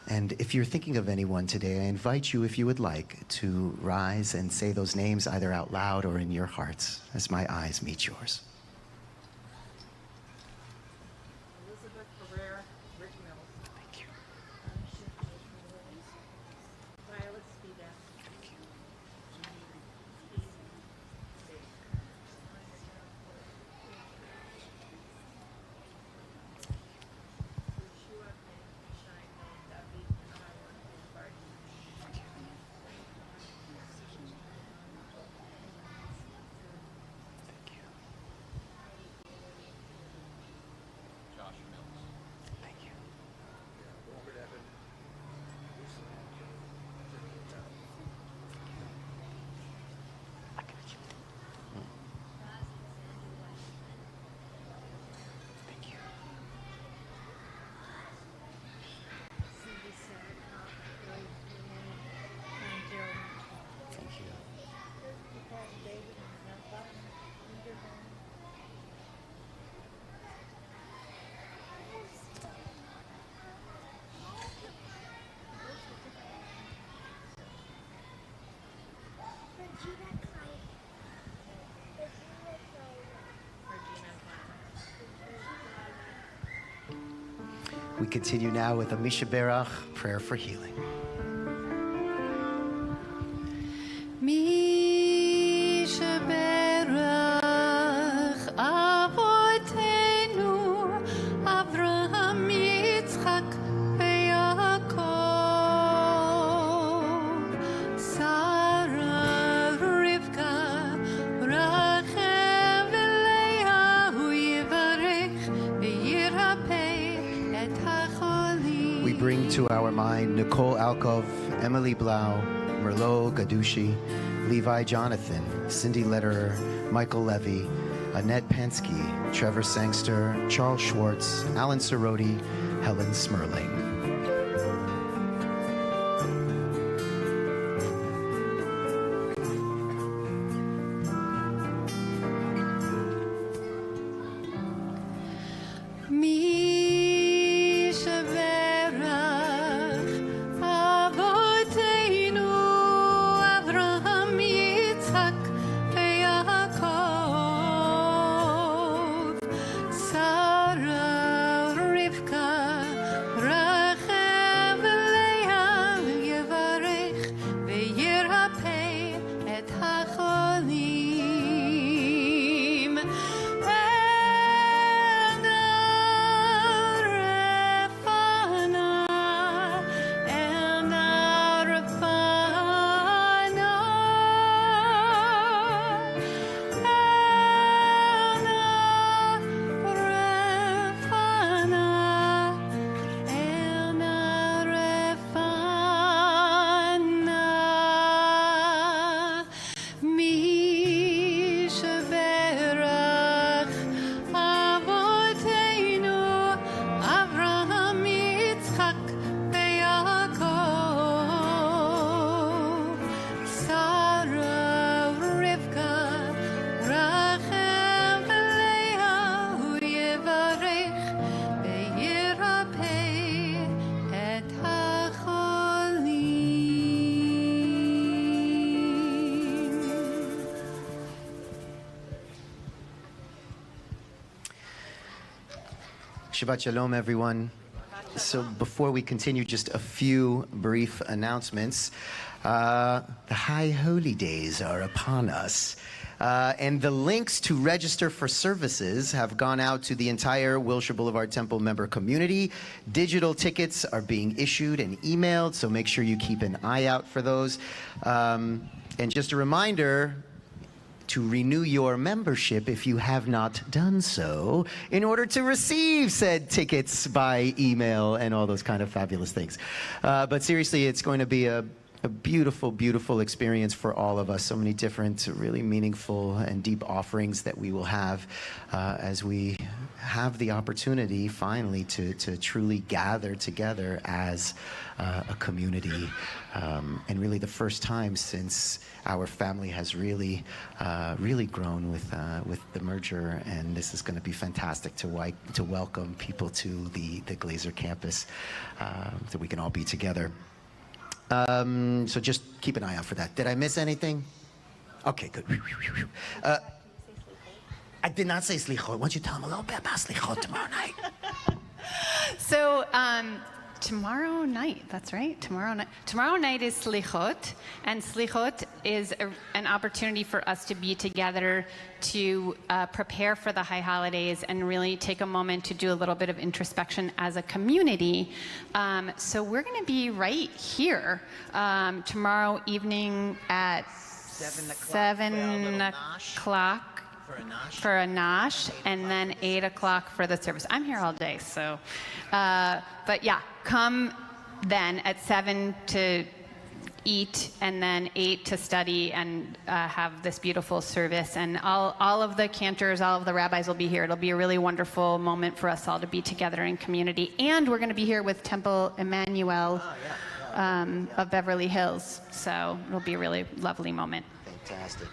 And if you're thinking of anyone today, I invite you, if you would like, to rise and say those names either out loud or in your hearts as my eyes meet yours. We continue now with a Misha Berach, prayer for healing. Misha Berach Avotenu Avraham Yitzchak Yaakov Sarah Rivka Rachel Leah Yivarech Yirapeh. We bring to our mind Nicole Alkov, Emily Blau, Merlot Gadushi, Levi Jonathan, Cindy Lederer, Michael Levy, Annette Pensky, Trevor Sangster, Charles Schwartz, Alan Cerroti, Helen Smerling. Shabbat Shalom, everyone. So before we continue, just a few brief announcements. The High Holy Days are upon us. And the links to register for services have gone out to the entire Wilshire Boulevard Temple member community. Digital tickets are being issued and emailed, so make sure you keep an eye out for those. And just a reminder to renew your membership if you have not done so in order to receive said tickets by email and all those kind of fabulous things. But seriously, it's going to be a beautiful, beautiful experience for all of us. So many different, really meaningful and deep offerings that we will have as we have the opportunity finally to truly gather together as a community, and really the first time since our family has really grown with the merger, and this is going to be fantastic to welcome people to the Glazer campus, so we can all be together. So just keep an eye out for that. Did I miss anything? Okay, good. I did not say slichot. Why don't you tell them a little bit about slichot tomorrow night? So tomorrow night, that's right, tomorrow night is slichot, and slichot is an opportunity for us to be together to prepare for the high holidays and really take a moment to do a little bit of introspection as a community. So we're going to be right here tomorrow evening at 7 o'clock. For a nosh, and then 8 o'clock for the service. I'm here all day, so, but yeah, come then at 7 to eat, and then 8 to study and have this beautiful service. And all of the cantors, all of the rabbis will be here. It'll be a really wonderful moment for us all to be together in community. And we're going to be here with Temple Emmanuel of Beverly Hills, so it'll be a really lovely moment. Fantastic.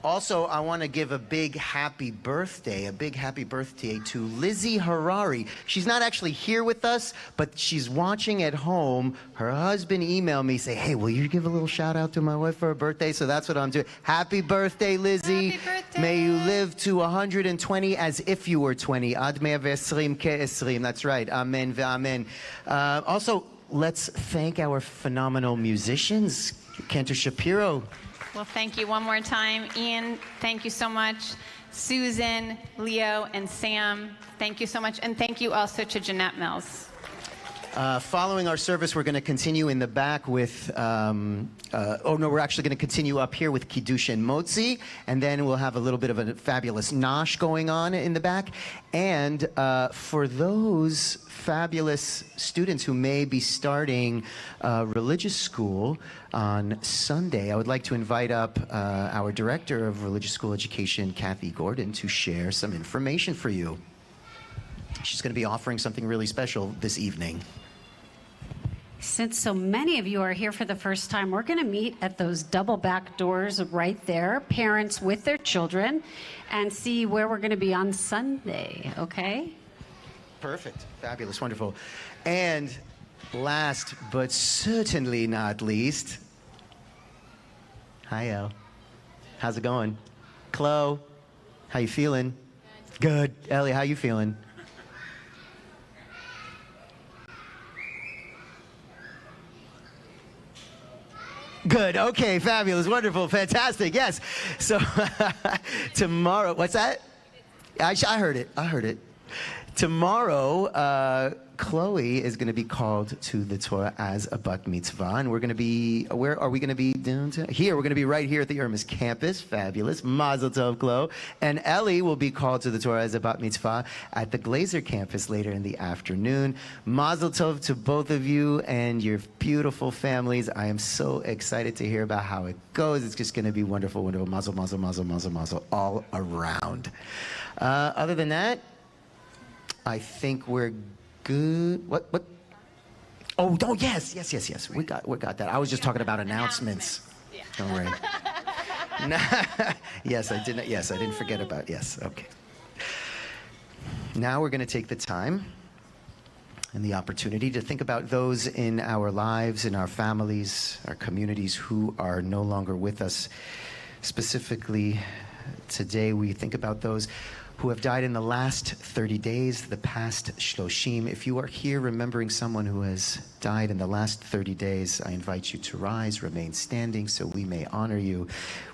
Also, I want to give a big happy birthday to Lizzy Harari. She's not actually here with us, but she's watching at home. Her husband emailed me, say, hey, will you give a little shout out to my wife for her birthday? So that's what I'm doing. Happy birthday, Lizzy. Happy birthday. May you live to 120 as if you were 20. Ad 120 ke-20. That's right. Amen ve'amen. Also, let's thank our phenomenal musicians. Spencer-Shapiro. Well, thank you one more time. Ian, thank you so much. Susan, Leo, and Sam, thank you so much. And thank you also to Jeanette Mills. Following our service, we're going to continue in the back with, we're actually going to continue up here with Kiddush and Motzi, and then we'll have a little bit of a fabulous nosh going on in the back. And for those fabulous students who may be starting religious school on Sunday, I would like to invite up our Director of Religious School Education, Kathy Gordon, to share some information for you. She's going to be offering something really special this evening. Since so many of you are here for the first time, we're going to meet at those double back doors right there, parents with their children, and see where we're going to be on Sunday, okay? Perfect. Fabulous. Wonderful. And last but certainly not least, hi, El. How's it going? Chloe, how you feeling? Good. Ellie, how you feeling? Good. Okay. Fabulous. Wonderful. Fantastic. Yes. So tomorrow, what's that? I heard it. I heard it. Tomorrow, Chloe is going to be called to the Torah as a bat mitzvah, and we're going to be, where are we going to be doing? Here, we're going to be right here at the Irmis campus. Fabulous. Mazel tov, Chloe. And Ellie will be called to the Torah as a bat mitzvah at the Glazer campus later in the afternoon. Mazel tov to both of you and your beautiful families. I am so excited to hear about how it goes. It's just going to be wonderful, wonderful. Mazel, mazel, mazel, mazel, mazel, all around. Other than that, I think we're good. What? Oh, yes. We got that. I was just talking about announcements. Yeah. Don't worry. Yes, I didn't. Yes, I didn't forget about. Yes. Okay. Now we're going to take the time and the opportunity to think about those in our lives, in our families, our communities who are no longer with us. Specifically, today we think about those who have died in the last 30 days, the past shloshim. If you are here remembering someone who has died in the last 30 days, I invite you to rise, remain standing so we may honor you.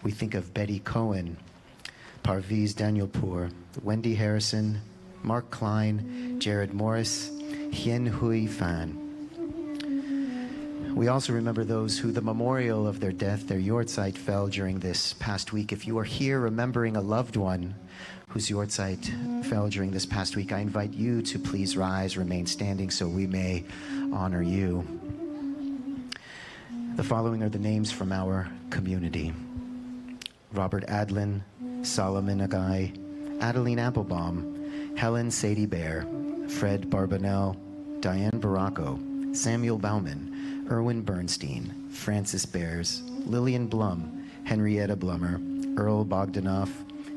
We think of Betty Cohen, Parviz Danielpour, Wendy Harrison, Mark Klein, Jared Morris, Hien Hui Fan. We also remember those who the memorial of their death, their yortzeit, fell during this past week. If you are here remembering a loved one whose yortzeit fell during this past week, I invite you to please rise, remain standing so we may honor you. The following are the names from our community: Robert Adlin, Solomon Agai, Adeline Applebaum, Helen Sadie Bear, Fred Barbanel, Diane Baracco, Samuel Bauman, Erwin Bernstein, Francis Bears, Lillian Blum, Henrietta Blummer, Earl Bogdanoff,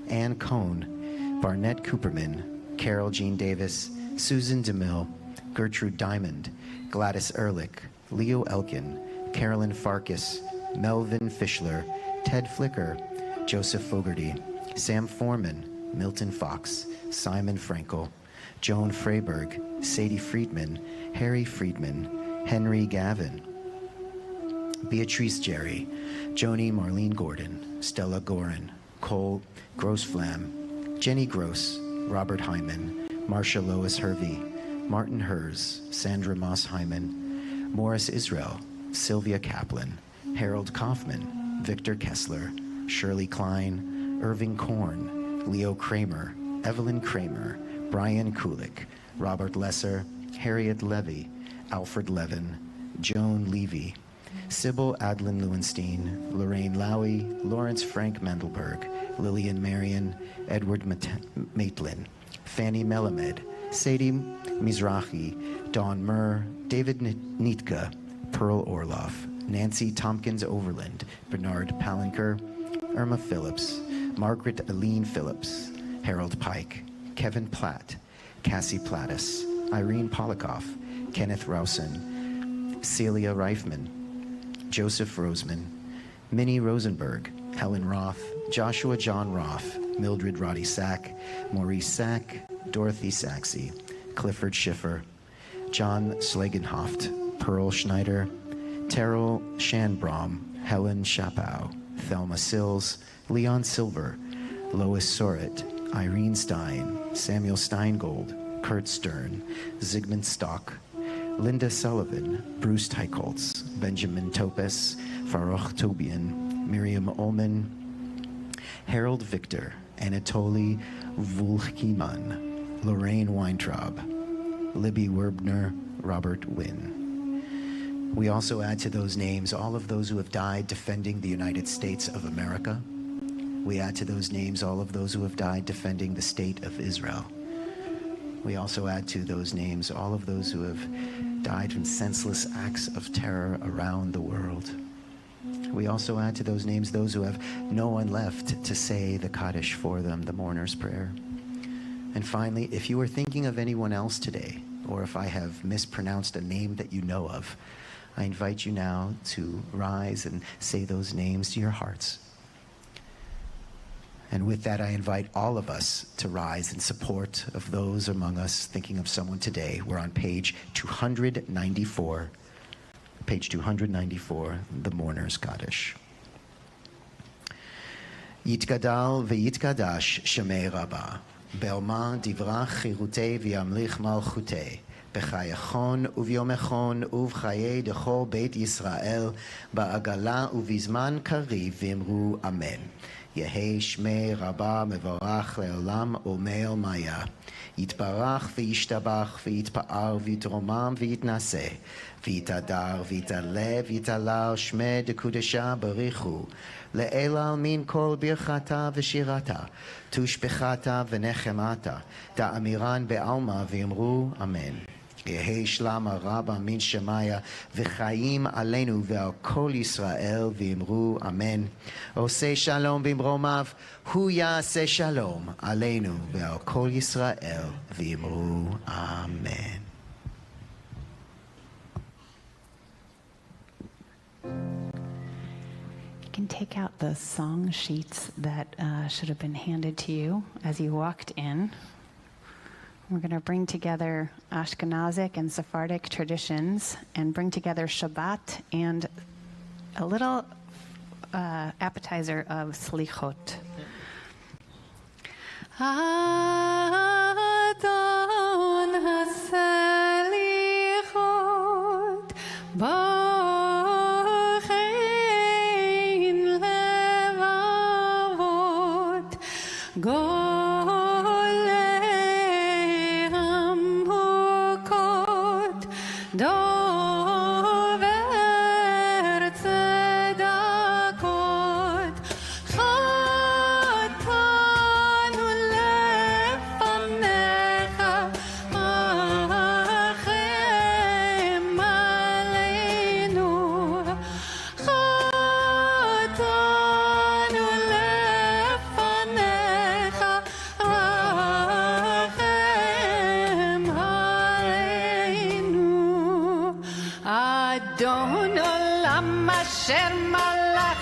Ann Cohn, Barnett Cooperman, Carol Jean Davis, Susan DeMille, Gertrude Diamond, Gladys Ehrlich, Leo Elkin, Carolyn Farkas, Melvin Fischler, Ted Flicker, Joseph Fogarty, Sam Foreman, Milton Fox, Simon Frankel, Joan Freiberg, Sadie Friedman, Harry Friedman, Henry Gavin, Beatrice Jerry, Joni Marlene Gordon, Stella Gorin, Cole Grossflam, Jenny Gross, Robert Hyman, Marcia Lois Hervey, Martin Hers, Sandra Moss Hyman, Morris Israel, Sylvia Kaplan, Harold Kaufman, Victor Kessler, Shirley Klein, Irving Korn, Leo Kramer, Evelyn Kramer, Brian Kulik, Robert Lesser, Harriet Levy, Alfred Levin, Joan Levy, Sybil Adlin Lewenstein, Lorraine Lowy, Lawrence Frank Mandelberg, Lillian Marion, Edward Maitland, Fanny Melamed, Sadie Mizrahi, Dawn Murr, David Nitka, Pearl Orloff, Nancy Tompkins Overland, Bernard Palanker, Irma Phillips, Margaret Aline Phillips, Harold Pike, Kevin Platt, Cassie Plattis, Irene Polikoff, Kenneth Rausen, Celia Reifman, Joseph Roseman, Minnie Rosenberg, Helen Roth, Joshua John Roth, Mildred Roddy Sack, Maurice Sack, Dorothy Saxey, Clifford Schiffer, John Slagenhoft, Pearl Schneider, Terrell Shanbrom, Helen Chapow, Thelma Sills, Leon Silver, Lois Soret, Irene Stein, Samuel Steingold, Kurt Stern, Zygmunt Stock, Linda Sullivan, Bruce Teichholz, Benjamin Topes, Farouk Tobian, Miriam Ullman, Harold Victor, Anatoly Vulchkiman, Lorraine Weintraub, Libby Werbner, Robert Wynn. We also add to those names all of those who have died defending the United States of America. We add to those names all of those who have died defending the state of Israel. We also add to those names all of those who have died in senseless acts of terror around the world. We also add to those names those who have no one left to say the Kaddish for them, the mourner's prayer. And finally, if you are thinking of anyone else today, or if I have mispronounced a name that you know of, I invite you now to rise and say those names to your hearts. And with that, I invite all of us to rise in support of those among us thinking of someone today. We're on page 294. Page 294, the Mourner's Kaddish. Yitgadal v'yitkadash shemei Rabbah, be'oma divrach chirutei v'yamlich malchutei, b'chayachon uvyomechon uv'chayei dechol beit Yisrael, ba'agala uvizman kariv v'imru amen. Yehei shmei Rabbah mevorach le'olam omer maya. Yitbarach v'yishtabach v'yitpa'ar v'yitromam v'yitnaseh. V'yitadar v'yitale v'yitalar shmei dekudesha barichu. Le'elal min kol birchata v'shirata. Tushbechata v'nechemata. Ta'amiran be'alma v'yimru amen. Yehei shlam Rabbah min shemaya v'chaim aleinu ve'al kol Yisrael v'imru amen. Osei shalom b'imromav hu ya'aseh shalom aleinu ve'al kol Yisrael v'imru amen. You can take out the song sheets that should have been handed to you as you walked in. We're going to bring together Ashkenazic and Sephardic traditions and bring together Shabbat and a little appetizer of slichot. Adon ha-slichot bochein levavot dover tzedakot chatanu lefanei אשר מלך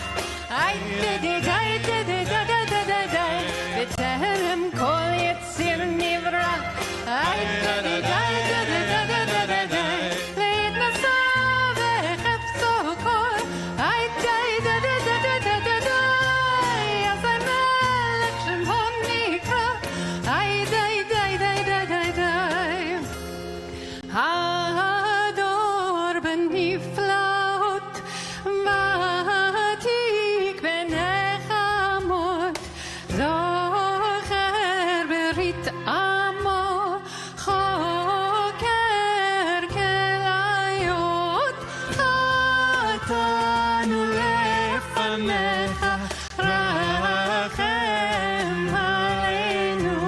בטרם כל יציר נברא להתנסה וחפצו כל אז המלך שמו נקרא הדור בנפלאות ותיק בנחמות זוכר ברית עמו חוקר כליות חטאנו לפניך רחם עלינו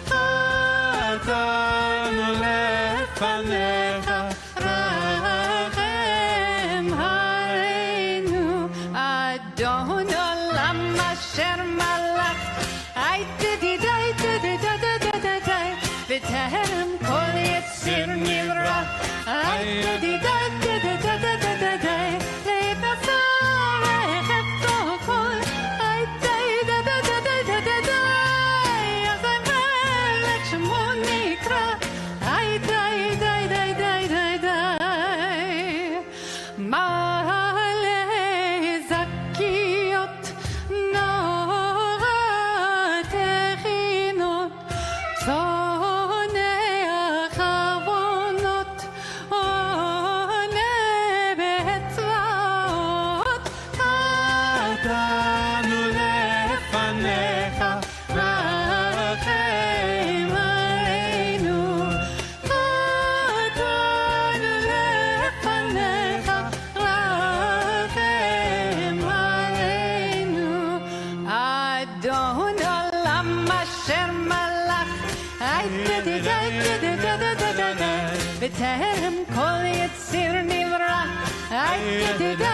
חטאנו לפניך רחם עלינו אדון עולם אשר מלך בטרם כל יציר נברא להתנסה וחפצו כל אז המלך שמו נקרא מלא זכיות נורא תחינות צונח עוונות עונה בצבאות חטאנו לפניך רחם עלינו חטאנו לפניך רחם עלינו אדון עולם אשר מלך בטרם כל יציר נברא התנסה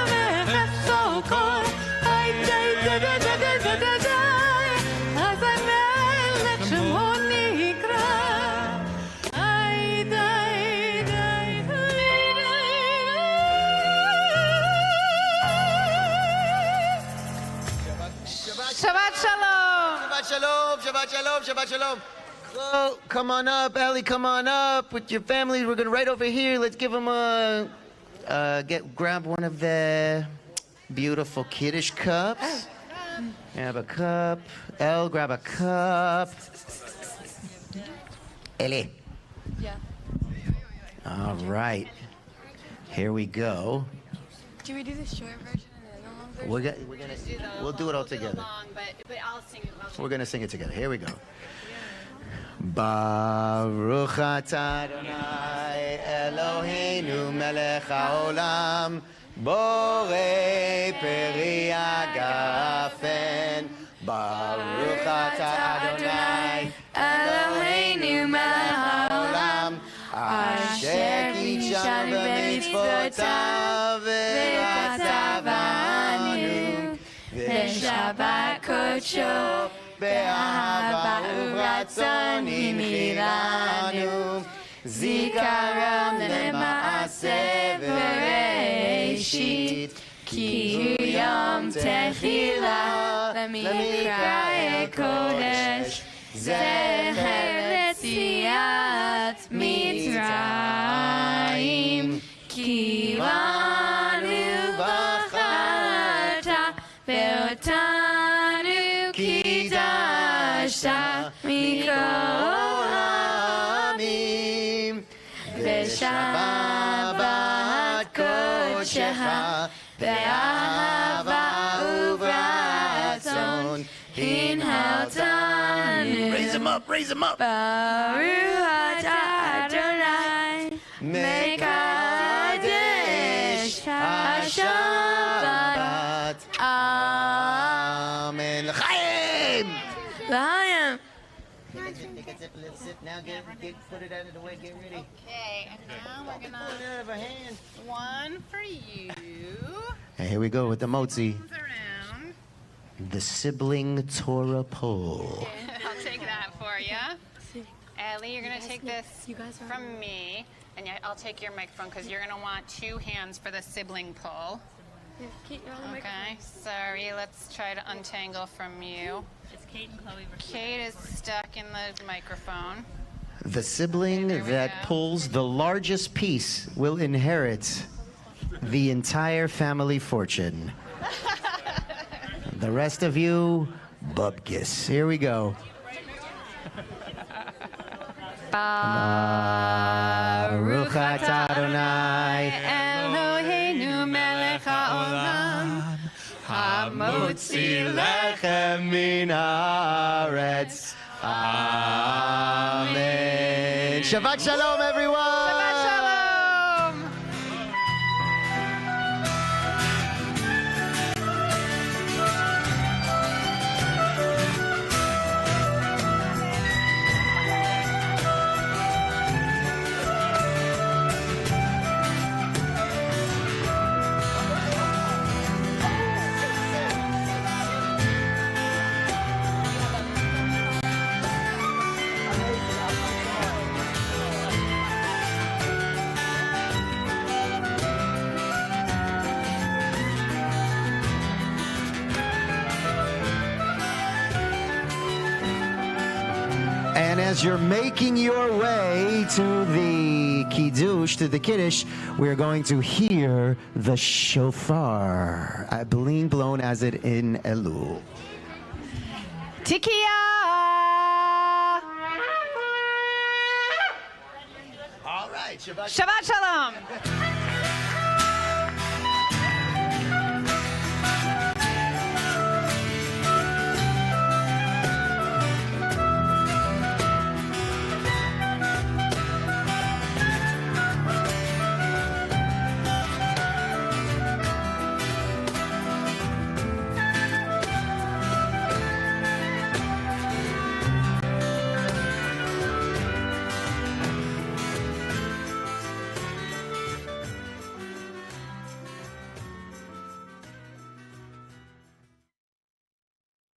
וחפצו כל אז המלך שמו נקרא Shabbat Shalom. Shabbat Shalom, Shabbat Shalom, Shabbat Shalom. Hello, come on up, Ellie, come on up with your family. We're going right over here. Let's give them grab one of the beautiful kiddush cups. Grab a cup. Elle, grab a cup. Ellie. Yeah. All right. Here we go. Do we do the short version and the long version? We'll do it all together. But I'll sing it. We're going to sing it together. Here we go. Baruch atah Adonai Eloheinu melech haolam borei peri hagafen Baruch atah Adonai Eloheinu melech haolam asher kidshanu b'mitzvotav v'ratzavanu v'shabbat kodsho באהבה וברצון הנחירנו זיכרון למעשה בראשית כי הוא יום תחילה למקראי קודש זכר ליציאת מצרים כי בנו בחרת ואותנו קידשת מכל העמים בשבת קודשך באהבה וברצון הנהלתנו. Raise him up, raise him up. Baruch atah Adonai mekadesh hashabbat. Amen. L'chaim. L'chaim. Let's sit now. Put it out of the way. Get ready. Okay, and now we're gonna Put it out of her hand. one for you. And here we go with the motzi. Around. The sibling Torah poll. I'll take that for you. Ellie, you're gonna take this from me. And I'll take your microphone because you're going to want 2 hands for the sibling pull. Okay, sorry, let's try to untangle from you. It's Kate and Chloe versus Kate is stuck in the microphone. The sibling that pulls the largest piece will inherit the entire family fortune. The rest of you, bubkis. Here we go. Baruch atah Adonai Eloheinu melech haolam hamotzi lechem min haaretz. Amen. Shabbat shalom, everyone. Shabbat shalom. And as you're making your way to the Kiddush, to the Kiddush, we're going to hear the shofar being blown as it in Elul. Tikiya! All right, Shabbat shalom!